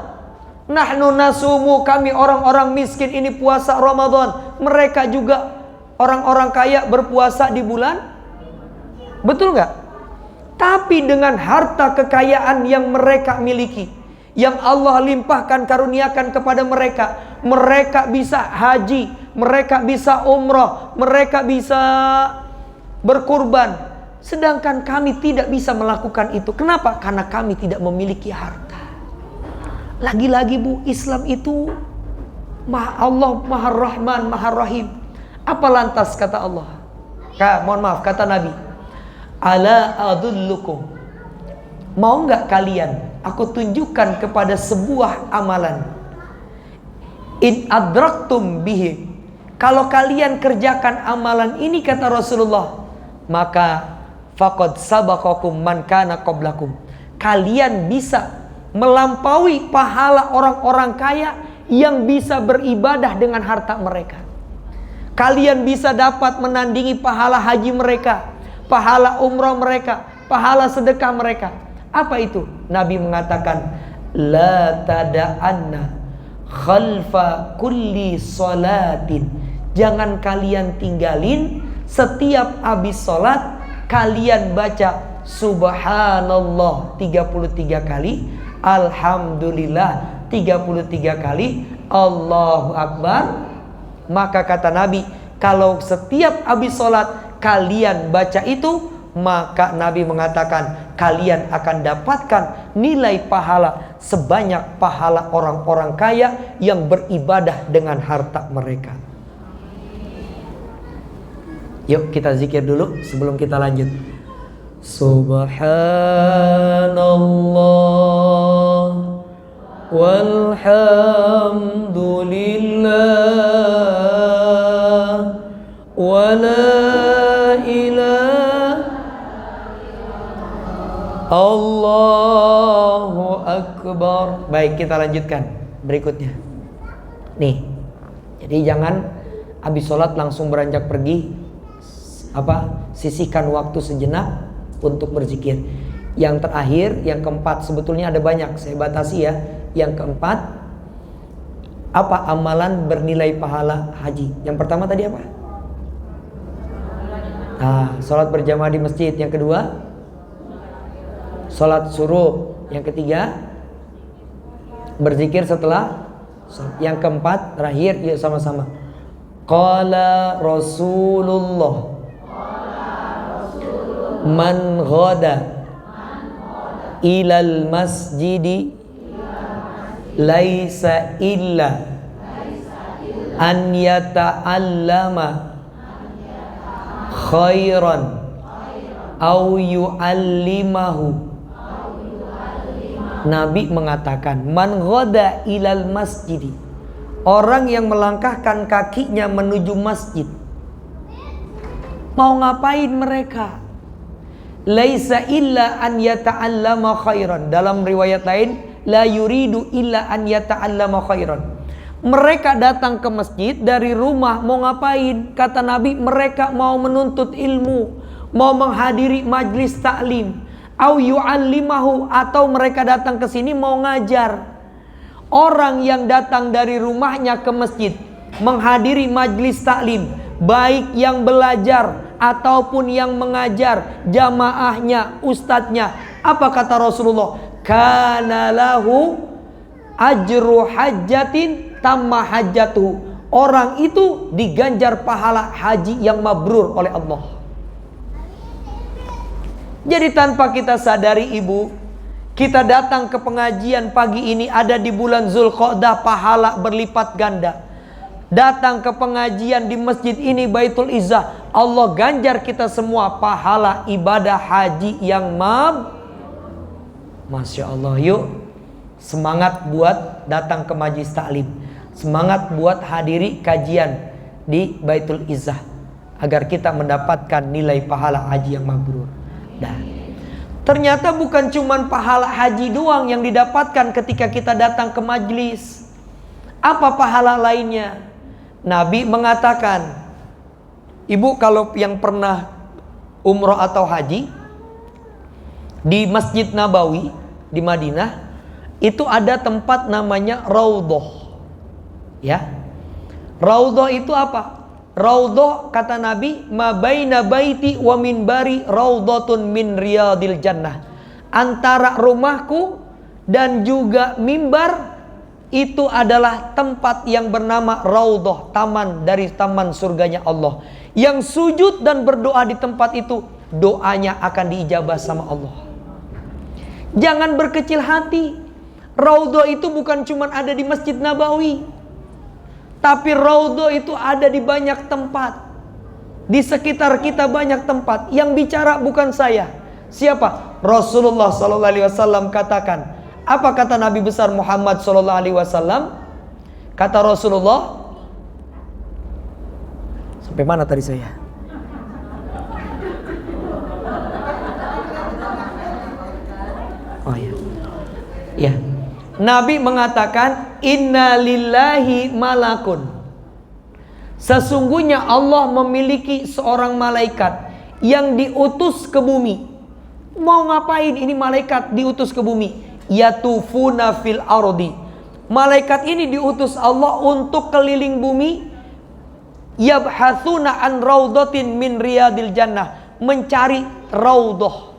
Nahnu nasumu, kami orang-orang miskin ini puasa Ramadan. Mereka juga orang-orang kaya berpuasa di bulan. Betul nggak? Tapi dengan harta kekayaan yang mereka miliki, yang Allah limpahkan karuniakan kepada mereka, mereka bisa haji, mereka bisa umrah, mereka bisa berkurban. Sedangkan kami tidak bisa melakukan itu. Kenapa? Karena kami tidak memiliki harta. Lagi-lagi Bu, Islam itu Allah Maha Rahman, Maha Rahim. Apa lantas kata Allah? Mohon maaf, kata Nabi, ala adullukum, mau nggak kalian aku tunjukkan kepada sebuah amalan, in adraktum bihi, kalau kalian kerjakan amalan ini kata Rasulullah, maka faqad sabaqakum man kana qablakum, kalian bisa melampaui pahala orang-orang kaya yang bisa beribadah dengan harta mereka. Kalian bisa dapat menandingi pahala haji mereka, pahala umrah mereka, pahala sedekah mereka. Apa itu? Nabi mengatakan, la tada'anna khalfa kulli salatin, jangan kalian tinggalin setiap habis salat kalian baca subhanallah 33 kali, alhamdulillah 33 kali, Allahu akbar. Maka kata Nabi, kalau setiap habis salat kalian baca itu, maka Nabi mengatakan kalian akan dapatkan nilai pahala sebanyak pahala orang-orang kaya yang beribadah dengan harta mereka. Yuk kita zikir dulu sebelum kita lanjut. Subhanallah walhamdulillah wala ilaha Allahu akbar. Baik, kita lanjutkan berikutnya. Nih, jadi jangan habis sholat langsung beranjak pergi. Sisihkan waktu sejenak untuk berzikir. Yang terakhir, yang keempat, sebetulnya ada banyak, saya batasi ya. Yang keempat, apa amalan bernilai pahala haji? Yang pertama tadi apa? Sholat berjamaah di masjid. Yang kedua, sholat suruh. Yang ketiga, berzikir setelah. Yang keempat, terakhir, yuk sama-sama. Qala Rasulullah, man ghada ilal masjidi laisa illa an yata'allama khairan au yu'allimahu. Nabi mengatakan, man ghada ilal masjidi, orang yang melangkahkan kakinya menuju masjid. Mau ngapain mereka? Laisa illa an yata'allama khairan. Dalam riwayat lain, la yuridu illa an yata'allama khairan. Mereka datang ke masjid dari rumah mau ngapain? Kata Nabi, mereka mau menuntut ilmu, mau menghadiri majlis taklim, au yu'allimahu, atau mereka datang ke sini mau ngajar. Orang yang datang dari rumahnya ke masjid menghadiri majlis taklim, baik yang belajar ataupun yang mengajar, jamaahnya, ustadznya, apa kata Rasulullah? Kana lahu ajru hajjatin tamma hajjatuhu. Orang itu diganjar pahala haji yang mabrur oleh Allah. Jadi tanpa kita sadari ibu, kita datang ke pengajian pagi ini ada di bulan Zulqa'dah, pahala berlipat ganda. Datang ke pengajian di masjid ini Baitul Izzah, Allah ganjar kita semua pahala ibadah haji yang Masya Allah. Yuk semangat buat datang ke majlis taklim, semangat buat hadiri kajian di Baitul Izzah, agar kita mendapatkan nilai pahala haji yang mabrur. Nah, Ternyata bukan cuman pahala haji doang yang didapatkan ketika kita datang ke majlis. Apa pahala lainnya? Nabi mengatakan, ibu kalau yang pernah umroh atau haji di Masjid Nabawi di Madinah, itu ada tempat namanya Raudhah. Ya. Raudhah itu apa? Raudhah kata Nabi, ma baina baiti wa minbari raudhatun min riyadil jannah. Antara rumahku dan juga mimbar itu adalah tempat yang bernama Raudhah, taman dari taman surganya Allah. Yang sujud dan berdoa di tempat itu, doanya akan diijabah sama Allah. Jangan berkecil hati. Raudhah itu bukan cuma ada di Masjid Nabawi, tapi Raudhah itu ada di banyak tempat. Di sekitar kita banyak tempat. Yang bicara bukan saya. Siapa? Rasulullah SAW katakan. Apa kata Nabi besar Muhammad SAW? Kata Rasulullah, sampai mana tadi saya? Oh ya. Ya. Nabi mengatakan, inna lillahi malakun. Sesungguhnya Allah memiliki seorang malaikat yang diutus ke bumi. Mau ngapain ini malaikat diutus ke bumi? Yatufuna fil ardi. Malaikat ini diutus Allah untuk keliling bumi. Yabhatsuna an raudhatin min riyadil jannah. Mencari raudhah,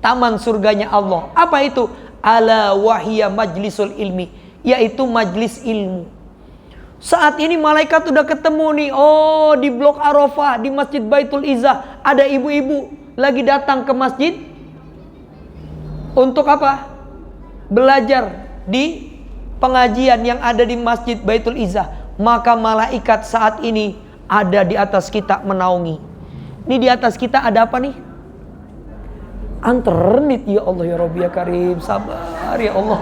taman surganya Allah. Apa itu? Ala wahya majlisul ilmi, yaitu majlis ilmu. Saat ini malaikat sudah ketemu nih. Oh, di blok Arafah, di Masjid Baitul Izzah, ada ibu-ibu lagi datang ke masjid. Untuk apa? Belajar di pengajian yang ada di Masjid Baitul Izzah. Maka malaikat saat ini ada di atas kita menaungi. Ini di atas kita ada apa nih? Anternit, ya Allah ya Rabbi ya Karim, sabar ya Allah.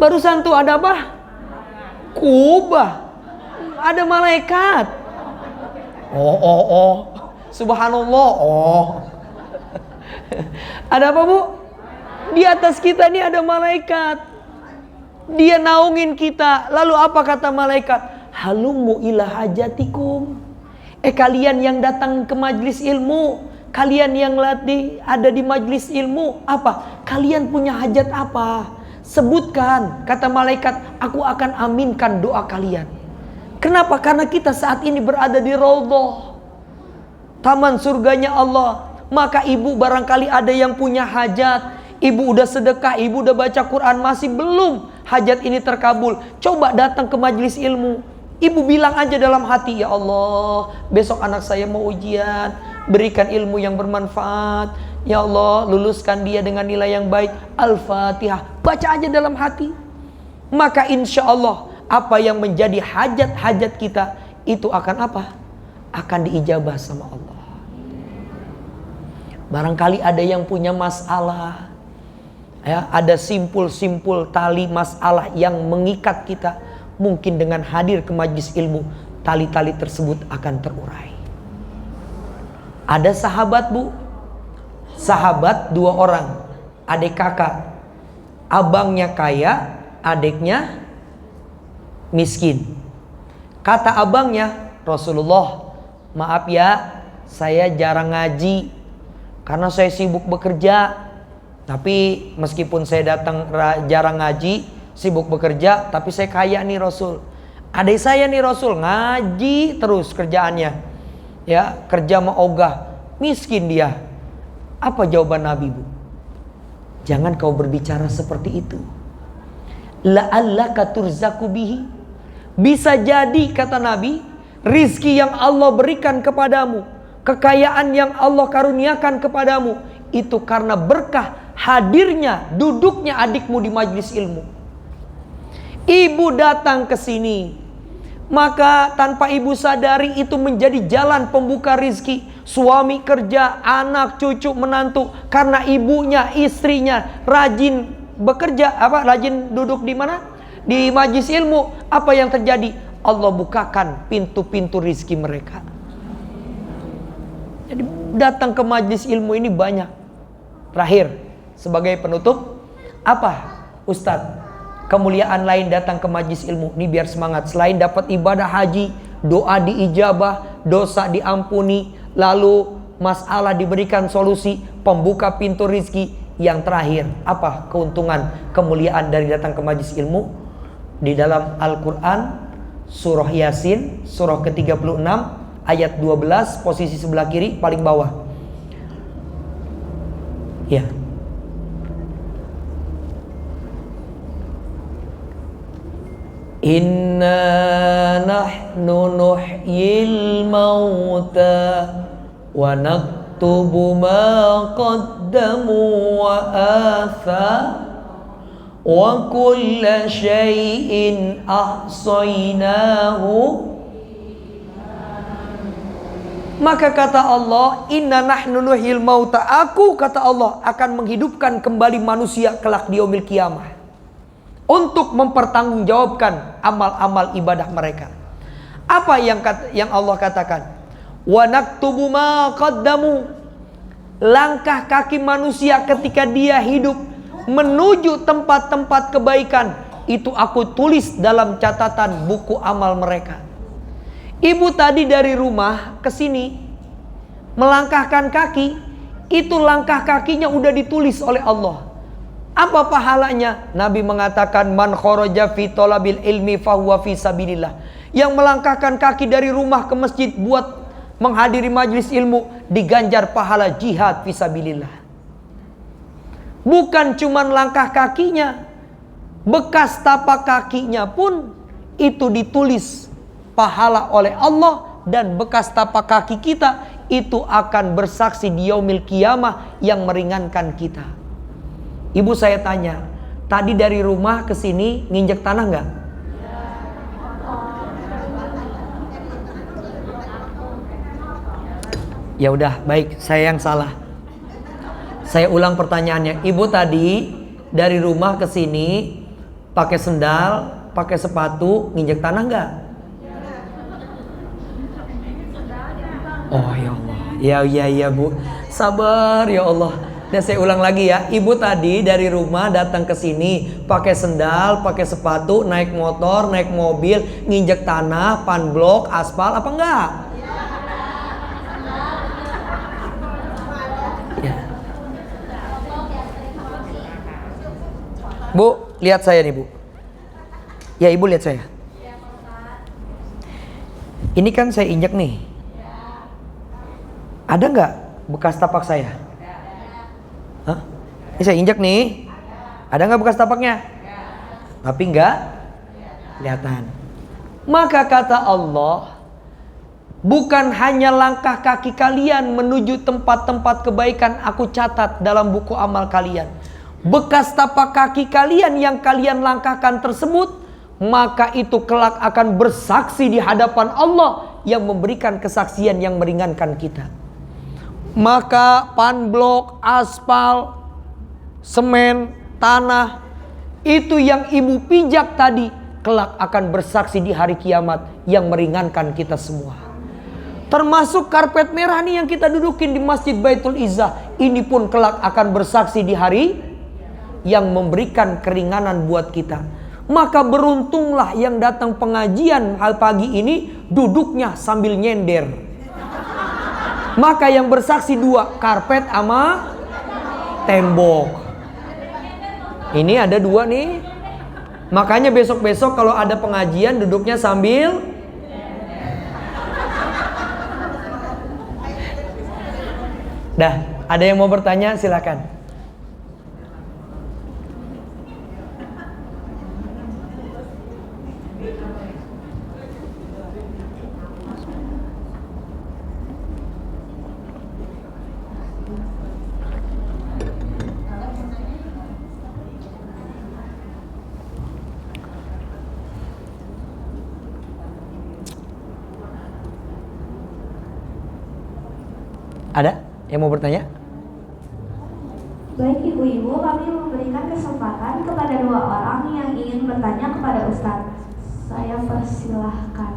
Barusan tuh ada apa? Kubah. Ada malaikat. Oh. Subhanallah. Oh. Ada apa, Bu? Di atas kita nih ada malaikat. Dia naungin kita. Lalu apa kata malaikat? Halumu ila hajatikum. Kalian yang datang ke majlis ilmu, kalian yang ada di majlis ilmu, apa? Kalian punya hajat apa? Sebutkan. Kata malaikat, aku akan aminkan doa kalian. Kenapa? Karena kita saat ini berada di Raudhah, taman surganya Allah. Maka ibu barangkali ada yang punya hajat. Ibu udah sedekah, ibu udah baca Quran, masih belum hajat ini terkabul. Coba datang ke majlis ilmu. Ibu bilang aja dalam hati, ya Allah, besok anak saya mau ujian, berikan ilmu yang bermanfaat. Ya Allah, luluskan dia dengan nilai yang baik. Al-Fatihah. Baca aja dalam hati. Maka insya Allah, apa yang menjadi hajat-hajat kita, itu akan apa? Akan diijabah sama Allah. Barangkali ada yang punya masalah, ya, ada simpul-simpul tali masalah yang mengikat kita. Mungkin dengan hadir ke majlis ilmu, tali-tali tersebut akan terurai. Ada sahabat, Bu. Sahabat 2 orang, adik kakak. Abangnya kaya, adiknya miskin. Kata abangnya, Rasulullah, maaf ya, saya jarang ngaji karena saya sibuk bekerja. Tapi meskipun saya datang jarang ngaji, sibuk bekerja, tapi saya kaya nih Rasul. Adik saya nih Rasul, ngaji terus kerjaannya, ya, kerja mau ogah, miskin dia. Apa jawaban Nabi, Bu? Jangan kau berbicara seperti itu. La'allaka turzaku bihi. Bisa jadi, kata Nabi, rizki yang Allah berikan kepadamu, kekayaan yang Allah karuniakan kepadamu, itu karena berkah hadirnya, duduknya adikmu di majlis ilmu. Ibu datang ke sini, maka tanpa ibu sadari itu menjadi jalan pembuka rizki. Suami kerja, anak, cucu, menantu, karena ibunya, istrinya rajin bekerja, rajin duduk di mana? Di majlis ilmu. Apa yang terjadi? Allah bukakan pintu-pintu rizki mereka. Jadi datang ke majlis ilmu ini banyak. Terakhir, sebagai penutup, apa Ustadz kemuliaan lain datang ke majlis ilmu? Ini biar semangat. Selain dapat ibadah haji, doa diijabah, dosa diampuni, lalu masalah diberikan solusi, pembuka pintu rizki. Yang terakhir, apa keuntungan kemuliaan dari datang ke majlis ilmu? Di dalam Al-Quran, surah Yasin, surah ke-36, ayat 12, posisi sebelah kiri, paling bawah. Ya. Inna nahnu nuhyil mauta wa naktubu ma qaddamu wa athar wa kulla syai'in ahsaynahu. Maka kata Allah, inna nahnu nuhyil mauta, aku kata Allah akan menghidupkan kembali manusia kelak di yaumil qiyamah untuk mempertanggungjawabkan amal-amal ibadah mereka. Apa yang Allah katakan? Wa naktubu ma qaddamu, langkah kaki manusia ketika dia hidup menuju tempat-tempat kebaikan, itu aku tulis dalam catatan buku amal mereka. Ibu tadi dari rumah ke sini melangkahkan kaki, itu langkah kakinya udah ditulis oleh Allah. Apa pahalanya? Nabi mengatakan, man kharaja fi talabil ilmi fahuwa fi sabilillah. Yang melangkahkan kaki dari rumah ke masjid buat menghadiri majlis ilmu, diganjar pahala jihad fi sabilillah. Bukan cuman langkah kakinya, bekas tapak kakinya pun itu ditulis pahala oleh Allah, dan bekas tapak kaki kita itu akan bersaksi di yaumil qiyamah yang meringankan kita. Ibu saya tanya, tadi dari rumah ke sini nginjek tanah enggak? Ya udah, baik, saya yang salah. Saya ulang pertanyaannya. Ibu tadi dari rumah ke sini pakai sendal, pakai sepatu, nginjek tanah enggak? Oh ya Allah, ya Bu, sabar ya Allah. Dan saya ulang lagi ya, ibu tadi dari rumah datang ke sini pakai sendal, pakai sepatu, naik motor, naik mobil, nginjek tanah, pan blok, aspal, apa enggak? Ya. Bu, lihat saya nih Bu. Ya ibu lihat saya. Ini kan saya injek nih. Ada nggak bekas tapak saya? Hah? Ini saya injak nih. Ada nggak bekas tapaknya? Tapi nggak kelihatan. Maka kata Allah, bukan hanya langkah kaki kalian menuju tempat-tempat kebaikan aku catat dalam buku amal kalian. Bekas tapak kaki kalian yang kalian langkahkan tersebut, maka itu kelak akan bersaksi di hadapan Allah yang memberikan kesaksian yang meringankan kita. Maka pan blok, aspal, semen, tanah, itu yang ibu pijak tadi kelak akan bersaksi di hari kiamat yang meringankan kita semua. Termasuk karpet merah nih yang kita dudukin di Masjid Baitul Izzah, ini pun kelak akan bersaksi di hari yang memberikan keringanan buat kita. Maka beruntunglah yang datang pengajian pagi ini duduknya sambil nyender. Maka yang bersaksi dua, karpet sama tembok. Ini ada dua nih. Makanya besok-besok kalau ada pengajian duduknya sambil. Dah, ada yang mau bertanya silakan. Ada yang mau bertanya? Baik ibu-ibu, kami memberikan kesempatan kepada dua orang yang ingin bertanya kepada Ustadz. Saya persilahkan.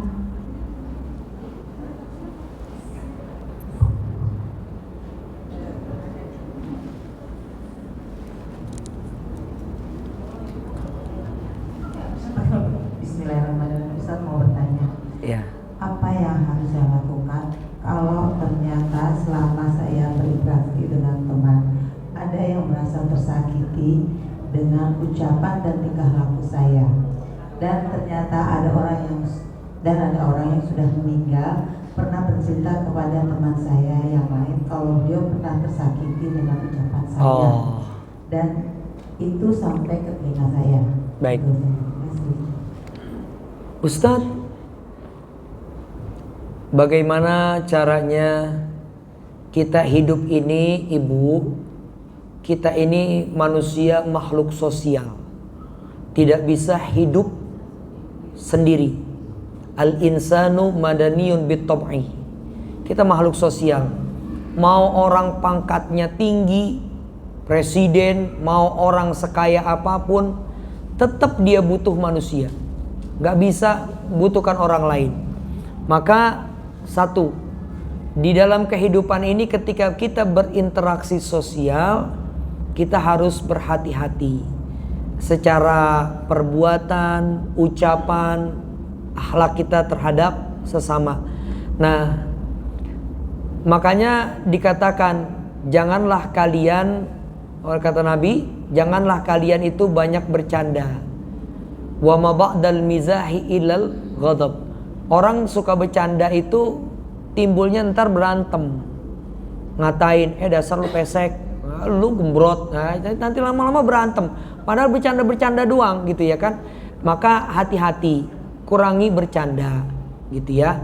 hati dengan ucapan dan tingkah laku saya. Dan ternyata ada orang yang sudah meninggal pernah bercerita kepada teman saya yang lain kalau dia pernah tersakiti dengan ucapan saya. Dan itu sampai ke telinga saya. Baik. Ustadz, bagaimana caranya kita hidup ini, Ibu? Kita ini manusia makhluk sosial, tidak bisa hidup sendiri. Al-insanu madaniyun bitab'i. Kita makhluk sosial. Mau orang pangkatnya tinggi, presiden, mau orang sekaya apapun, tetap dia butuh manusia. Gak bisa butuhkan orang lain. Maka satu, di dalam kehidupan ini ketika kita berinteraksi sosial, kita harus berhati-hati secara perbuatan, ucapan, akhlak kita terhadap sesama. Nah, makanya dikatakan janganlah kalian, kata Nabi, janganlah kalian itu banyak bercanda. Wa ma ba'dal mizahi illal ghadab. Orang suka bercanda itu timbulnya ntar berantem. Ngatain, dasar lu pesek, lu gembrot. Nah, nanti lama-lama berantem. Padahal bercanda-bercanda doang gitu ya kan. Maka hati-hati, kurangi bercanda gitu ya.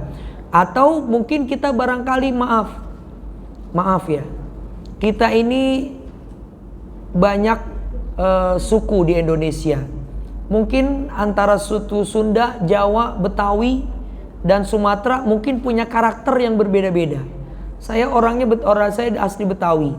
Atau mungkin kita barangkali maaf ya, kita ini banyak suku di Indonesia. Mungkin antara suku Sunda, Jawa, Betawi dan Sumatera mungkin punya karakter yang berbeda-beda. Saya saya asli Betawi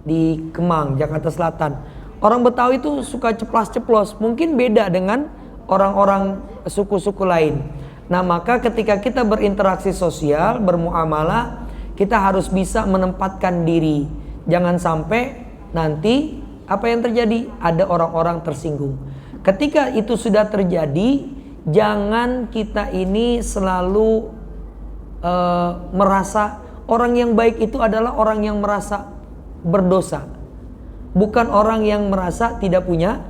di Kemang, Jakarta Selatan. Orang Betawi itu suka ceplas-ceplos, mungkin beda dengan orang-orang suku-suku lain. Nah, maka ketika kita berinteraksi sosial, bermuamalah, kita harus bisa menempatkan diri. Jangan sampai nanti apa yang terjadi? Ada orang-orang tersinggung. Ketika itu sudah terjadi, jangan kita ini selalu merasa orang yang baik itu adalah orang yang merasa berdosa, bukan orang yang merasa tidak punya.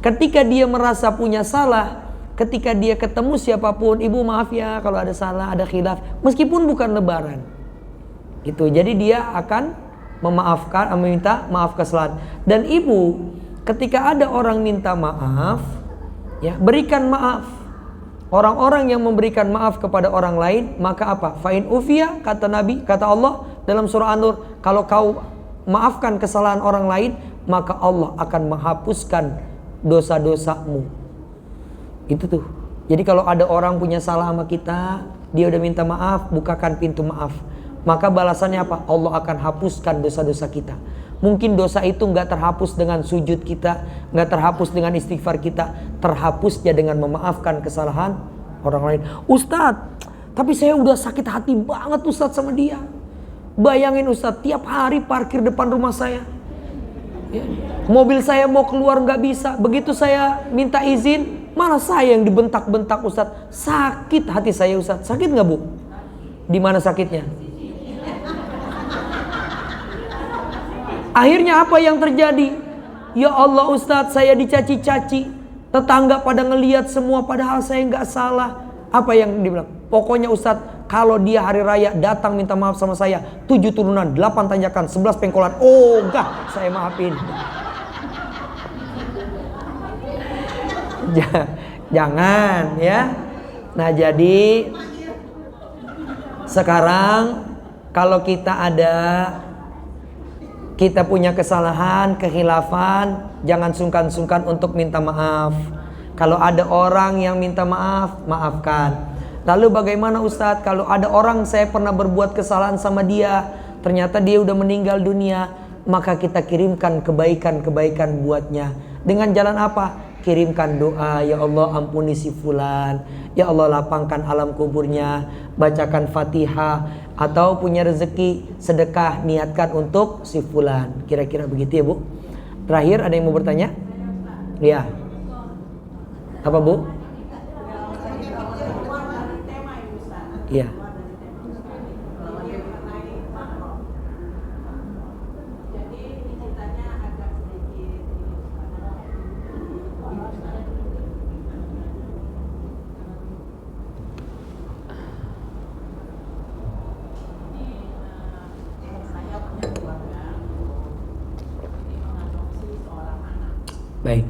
Ketika dia merasa punya salah, ketika dia ketemu siapapun, ibu maaf ya kalau ada salah, ada khilaf, meskipun bukan lebaran gitu. Jadi dia akan memaafkan, meminta maaf kesalahan. Dan ibu, ketika ada orang minta maaf, ya berikan maaf. Orang-orang yang memberikan maaf kepada orang lain, maka apa? Fa'in ufiya, kata Nabi, kata Allah dalam surah An-Nur, kalau kau maafkan kesalahan orang lain, maka Allah akan menghapuskan dosa-dosamu. Itu tuh. Jadi kalau ada orang punya salah sama kita, dia udah minta maaf, bukakan pintu maaf. Maka balasannya apa? Allah akan hapuskan dosa-dosa kita. Mungkin dosa itu gak terhapus dengan sujud kita, gak terhapus dengan istighfar kita, terhapusnya dengan memaafkan kesalahan orang lain. Ustadz, tapi saya udah sakit hati banget Ustadz sama dia. Bayangin Ustadz, tiap hari parkir depan rumah saya, ya, mobil saya mau keluar gak bisa. Begitu saya minta izin, malah saya yang dibentak-bentak Ustadz. Sakit hati saya Ustadz. Sakit gak Bu? Di mana sakitnya? Akhirnya apa yang terjadi? Ya Allah Ustadz, saya dicaci-caci, tetangga pada ngelihat semua, padahal saya nggak salah. Apa yang dibilang? Pokoknya Ustadz, kalau dia hari raya datang minta maaf sama saya, 7 turunan, 8 tanjakan, 11 pengkolan. Oh enggak, saya maafin. Jangan ya. Nah jadi sekarang kalau kita punya kesalahan, kehilafan, jangan sungkan-sungkan untuk minta maaf. Kalau ada orang yang minta maaf, maafkan. Lalu bagaimana Ustadz kalau ada orang saya pernah berbuat kesalahan sama dia, ternyata dia udah meninggal dunia, maka kita kirimkan kebaikan-kebaikan buatnya. Dengan jalan apa? Kirimkan doa, ya Allah ampuni si fulan, ya Allah lapangkan alam kuburnya, bacakan Fatihah, atau punya rezeki sedekah niatkan untuk si fulan. Kira-kira begitu ya Bu. Terakhir ada yang mau bertanya? Ya. Apa Bu? Iya. Baik.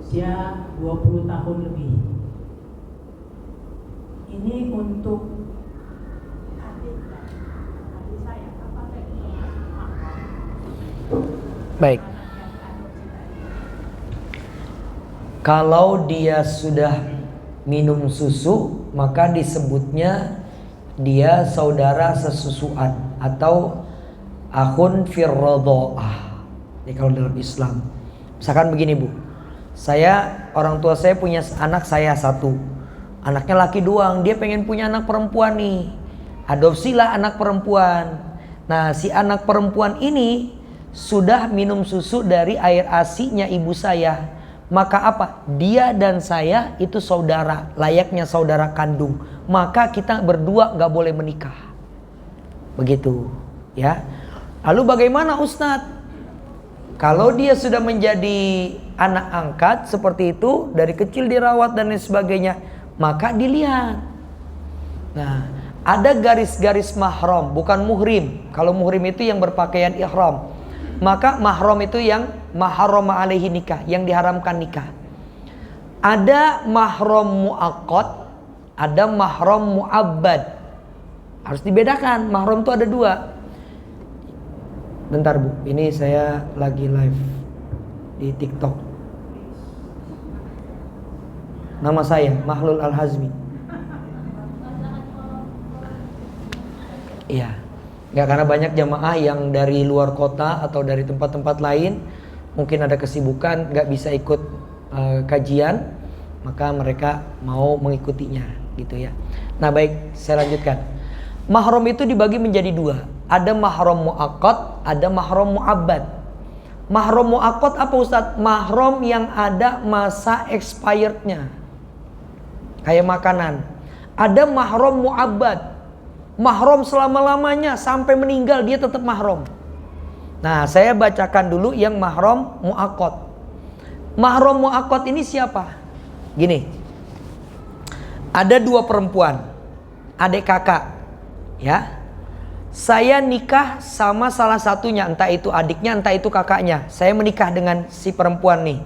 Usia 20 tahun lebih. Ini untuk adik saya. Apakah ini Baik. Kalau dia sudah minum susu, maka disebutnya dia saudara sesusuan atau akhun firradha'ah. Ini kalau dalam Islam. Misalkan begini, Bu. Orang tua saya punya anak saya satu. Anaknya laki doang, dia pengen punya anak perempuan nih. Adopsilah anak perempuan. Nah, si anak perempuan ini sudah minum susu dari air ASI-nya ibu saya. Maka apa? Dia dan saya itu saudara, layaknya saudara kandung. Maka kita berdua gak boleh menikah. Begitu, ya. Lalu bagaimana Ustadz? Kalau dia sudah menjadi anak angkat seperti itu, dari kecil dirawat dan lain sebagainya, maka dilihat. Nah, ada garis-garis mahram, bukan muhrim. Kalau muhrim itu yang berpakaian ihram. Maka mahram itu yang maharrama alaihi nikah, yang diharamkan nikah. Ada mahram muaqqat, ada mahram muabbad. Harus dibedakan, mahram itu ada dua. Bentar Bu, ini saya lagi live di TikTok. Nama saya Mahlul Al-Hazmi. Iya. Nggak, karena banyak jamaah yang dari luar kota atau dari tempat-tempat lain, mungkin ada kesibukan, nggak bisa ikut kajian, maka mereka mau mengikutinya, gitu ya. Nah baik, saya lanjutkan. Mahram itu dibagi menjadi dua. Ada mahram muaqqat, ada mahram muabbad. Mahram muaqqat apa Ustadz? Mahram yang ada masa expirednya, kayak makanan. Ada mahram muabbad, mahram selama-lamanya sampai meninggal dia tetap mahram. Nah, saya bacakan dulu yang mahram muaqqat. Mahram muaqqat ini siapa? Gini. Ada dua perempuan, adik kakak, ya. Saya nikah sama salah satunya, entah itu adiknya, entah itu kakaknya. Saya menikah dengan si perempuan nih.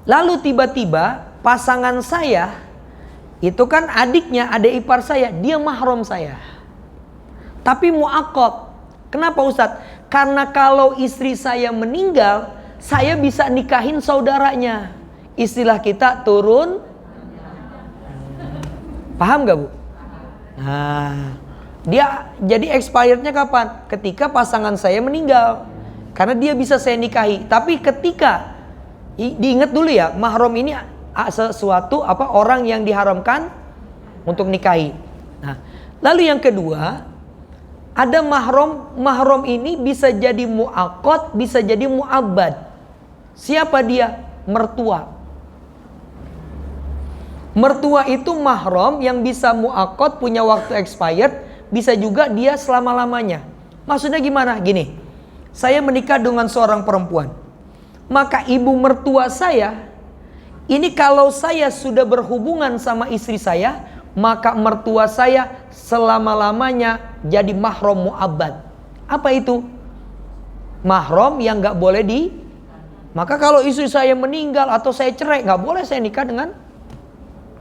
Lalu tiba-tiba pasangan saya itu kan adiknya, adik ipar saya, dia mahram saya. Tapi muaqqat. Kenapa Ustadz? Karena kalau istri saya meninggal, saya bisa nikahin saudaranya. Istilah kita turun. Paham gak Bu? Nah, dia jadi expirednya kapan? Ketika pasangan saya meninggal. Karena dia bisa saya nikahi. Tapi ketika, diingat dulu ya, mahram ini sesuatu orang yang diharamkan untuk nikahi. Nah, lalu yang kedua, ada mahram. Mahram ini bisa jadi muaqqat, bisa jadi muabbad. Siapa dia? Mertua. Mertua itu mahram yang bisa muaqqat, punya waktu expired, bisa juga dia selama-lamanya. Maksudnya gimana? Gini, saya menikah dengan seorang perempuan. Maka ibu mertua saya, ini kalau saya sudah berhubungan sama istri saya, maka mertua saya selama-lamanya jadi mahram muabbad. Apa itu? Mahram yang gak boleh Maka kalau istri saya meninggal atau saya cerai, gak boleh saya nikah dengan,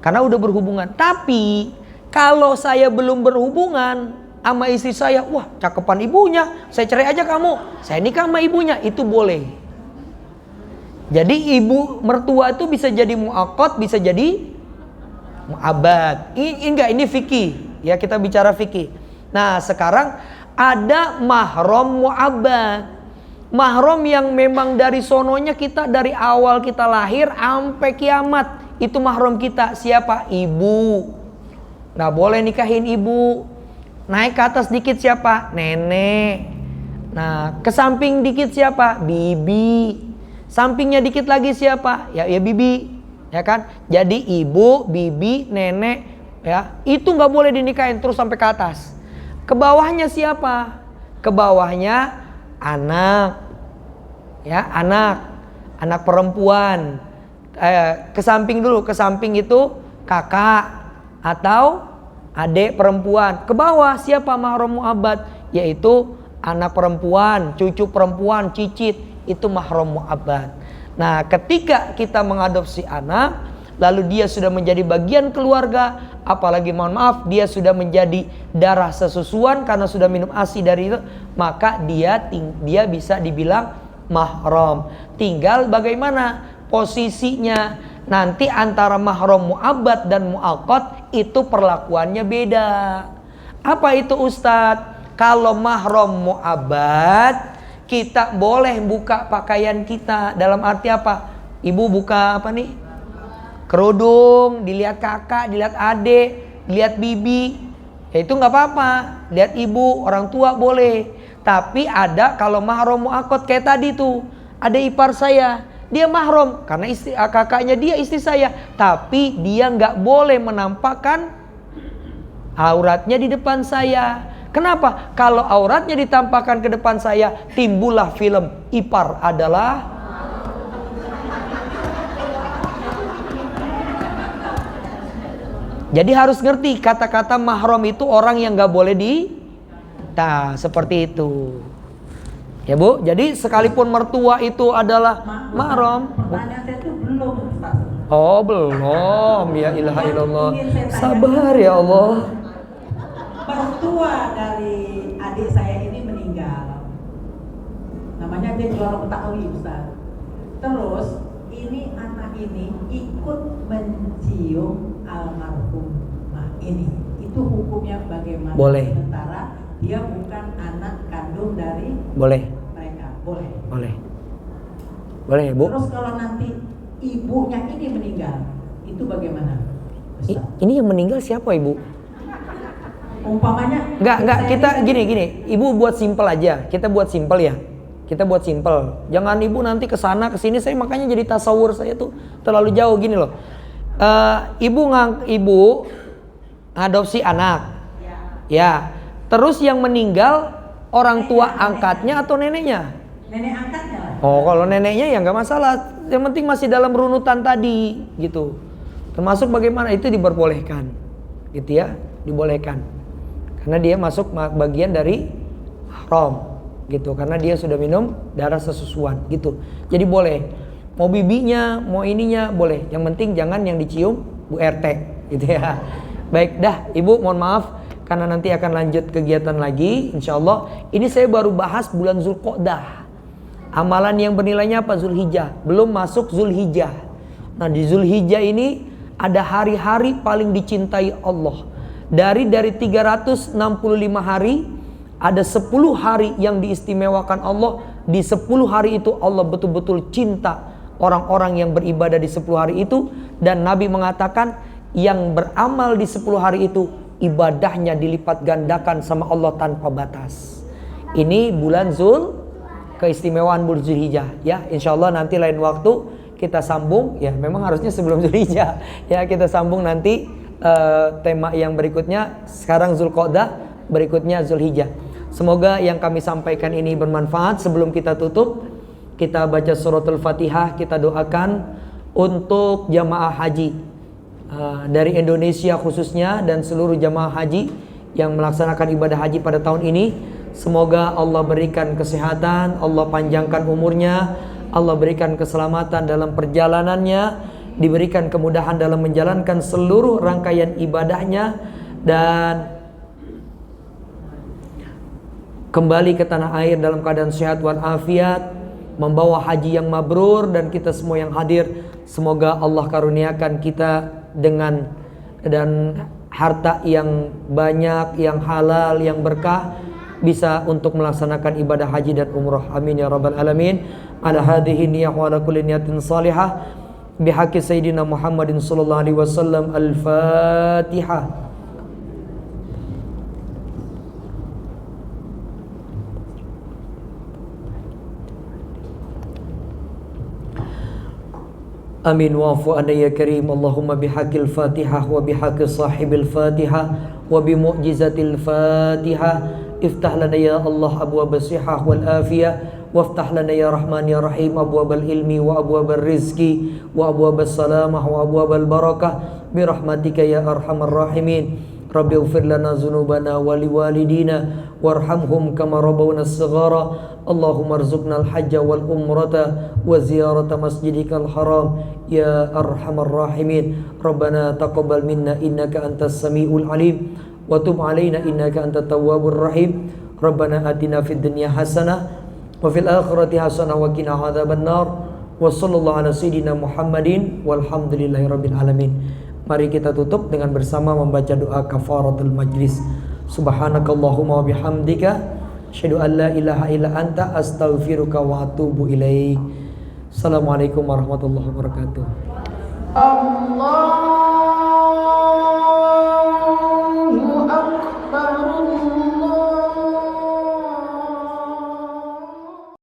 karena udah berhubungan. Tapi kalau saya belum berhubungan sama istri saya, wah cakepan ibunya, saya cerai aja kamu, saya nikah sama ibunya, itu boleh. Jadi ibu mertua itu bisa jadi muaqqat, bisa jadi muabbad. Ini fikih, ya kita bicara fikih. Nah sekarang ada mahram muabbad. Mahram yang memang dari sononya kita, dari awal kita lahir sampai kiamat, itu mahram kita. Siapa? Ibu. Nggak boleh nikahin ibu. Naik ke atas dikit siapa? Nenek. Nah ke samping dikit siapa? Bibi. Sampingnya dikit lagi siapa? Ya bibi. Ya kan? Jadi ibu, bibi, nenek, ya itu nggak boleh dinikahin terus sampai ke atas. Ke bawahnya siapa? Ke bawahnya anak, ya anak perempuan. Ke samping dulu, ke samping itu kakak atau adik perempuan. Ke bawah siapa mahram muabbad? Yaitu anak perempuan, cucu perempuan, cicit, itu mahram mu'abbad. Nah, ketika kita mengadopsi anak, lalu dia sudah menjadi bagian keluarga, apalagi mohon maaf dia sudah menjadi darah sesusuan karena sudah minum ASI dari itu, maka dia bisa dibilang mahram. Tinggal bagaimana posisinya nanti antara mahram mu'abbad dan mu'aqqad itu perlakuannya beda. Apa itu Ustadz? Kalau mahram mu'abbad kita boleh buka pakaian kita. Dalam arti apa? Ibu buka apa nih? Kerudung, dilihat kakak, dilihat adik, dilihat bibi, ya itu nggak apa-apa. Lihat ibu, orang tua boleh. Tapi ada kalau mahram mu'aqqad kayak tadi tuh, ada ipar saya, dia mahram karena kakaknya dia istri saya, tapi dia nggak boleh menampakkan auratnya di depan saya. Kenapa? Kalau auratnya ditampakkan ke depan saya, timbullah film ipar adalah jadi harus ngerti kata-kata mahram itu orang yang gak boleh seperti itu. Ya Bu, jadi sekalipun mertua itu adalah mahram. Pertanyaan saya itu belum, Ustaz. Oh belum, ya ilaha illallah. Sabar ya Allah. Mertua dari adik saya ini meninggal. Namanya dia jual Betawi, Ustaz. Terus ini anak ini ikut mencium almarhumah ini. Itu hukumnya bagaimana? Boleh. Sementara dia bukan anak kandung dari Boleh. mereka. Boleh. Boleh. Boleh ya Bu. Terus kalau nanti ibunya ini meninggal, itu bagaimana? Ustaz? Ini yang meninggal siapa Ibu? Umpamanya Enggak, kita gini. Ibu buat simpel aja. Kita buat simpel ya. Kita buat simpel. Jangan ibu nanti kesana kesini. Saya makanya jadi tasawur saya tuh terlalu jauh gini loh. Ibu adopsi anak. Ya. Terus yang meninggal orang tua angkatnya atau neneknya? nenek angkatnya. Oh, kalau neneknya ya nggak masalah. Yang penting masih dalam runutan tadi gitu. Termasuk bagaimana itu diperbolehkan. Gitu ya, dibolehkan. Karena dia masuk bagian dari haram gitu, karena dia sudah minum darah sesusuan gitu. Jadi boleh, mau bibinya, mau ininya boleh. Yang penting jangan yang dicium Bu RT gitu ya. Baik dah, Ibu mohon maaf karena nanti akan lanjut kegiatan lagi insyaallah. Ini saya baru bahas bulan Zulqa'dah. Amalan yang bernilainya apa? Zulhijjah. Belum masuk Zulhijjah. Nah, di Zulhijjah ini ada hari-hari paling dicintai Allah. Dari 365 hari, ada 10 hari yang diistimewakan Allah. Di 10 hari itu Allah betul-betul cinta orang-orang yang beribadah di 10 hari itu. Dan Nabi mengatakan yang beramal di 10 hari itu, ibadahnya dilipat gandakan sama Allah tanpa batas. Ini bulan keistimewaan bulan Zulhijjah ya. Insyaallah nanti lain waktu kita sambung ya. Memang harusnya sebelum Zulhijjah ya, kita sambung nanti tema yang berikutnya. Sekarang Zulqa'dah, berikutnya Zulhijjah. Semoga yang kami sampaikan ini bermanfaat. Sebelum kita tutup, kita baca suratul Fatihah. Kita doakan untuk jamaah haji dari Indonesia khususnya dan seluruh jamaah haji yang melaksanakan ibadah haji pada tahun ini. Semoga Allah berikan kesehatan, Allah panjangkan umurnya, Allah berikan keselamatan dalam perjalanannya, diberikan kemudahan dalam menjalankan seluruh rangkaian ibadahnya, dan kembali ke tanah air dalam keadaan sehat walafiat, membawa haji yang mabrur. Dan kita semua yang hadir, semoga Allah karuniakan kita dengan harta yang banyak, yang halal, yang berkah, bisa untuk melaksanakan ibadah haji dan umrah. Amin ya rabbal alamin. Ala hadhihi niyyah wa ala kulli niyatin salihah bihaqqi sayyidina Muhammadin sallallahu alaihi wasallam. Al-Fatihah. Amin wa'fu anna ya karim. Allahumma bihaqqil Fatihah wa bihaqqi sahibil Fatihah wa bimu'jizatil Fatihah iftah lana ya Allah abwab as-sihah wal afiyah waftah lana ya Rahman ya Rahim abwab al-ilmi wa abwab al-rizki wa abwab as-salamah wa abwab al-barakah birahmatika ya arhamar rahimin. Rabbi ighfir lana dhunubana wa liwalidina warhamhum kama rabbawna shighara. Allahumma arzuqna al-hajja wal umrata wa ziyarata masjidikal haram ya arhamar rahimin. Rabbana taqabbal minna innaka antas samiul alim wa tub alaina innaka antat tawwabur rahim. Rabbana atina fid dunya hasanah wa fil akhirati hasanah wa qina adzaban nar. Wa sallallahu ala sayyidina Muhammadin walhamdulillahi rabbil alamin. Mari kita tutup dengan bersama membaca doa kafaratul majlis. Subhanakallahumma wa bihamdika asyhadu an la ilaha illa anta astaghfiruka wa atubu ilaik. Assalamualaikum warahmatullahi wabarakatuh. Allah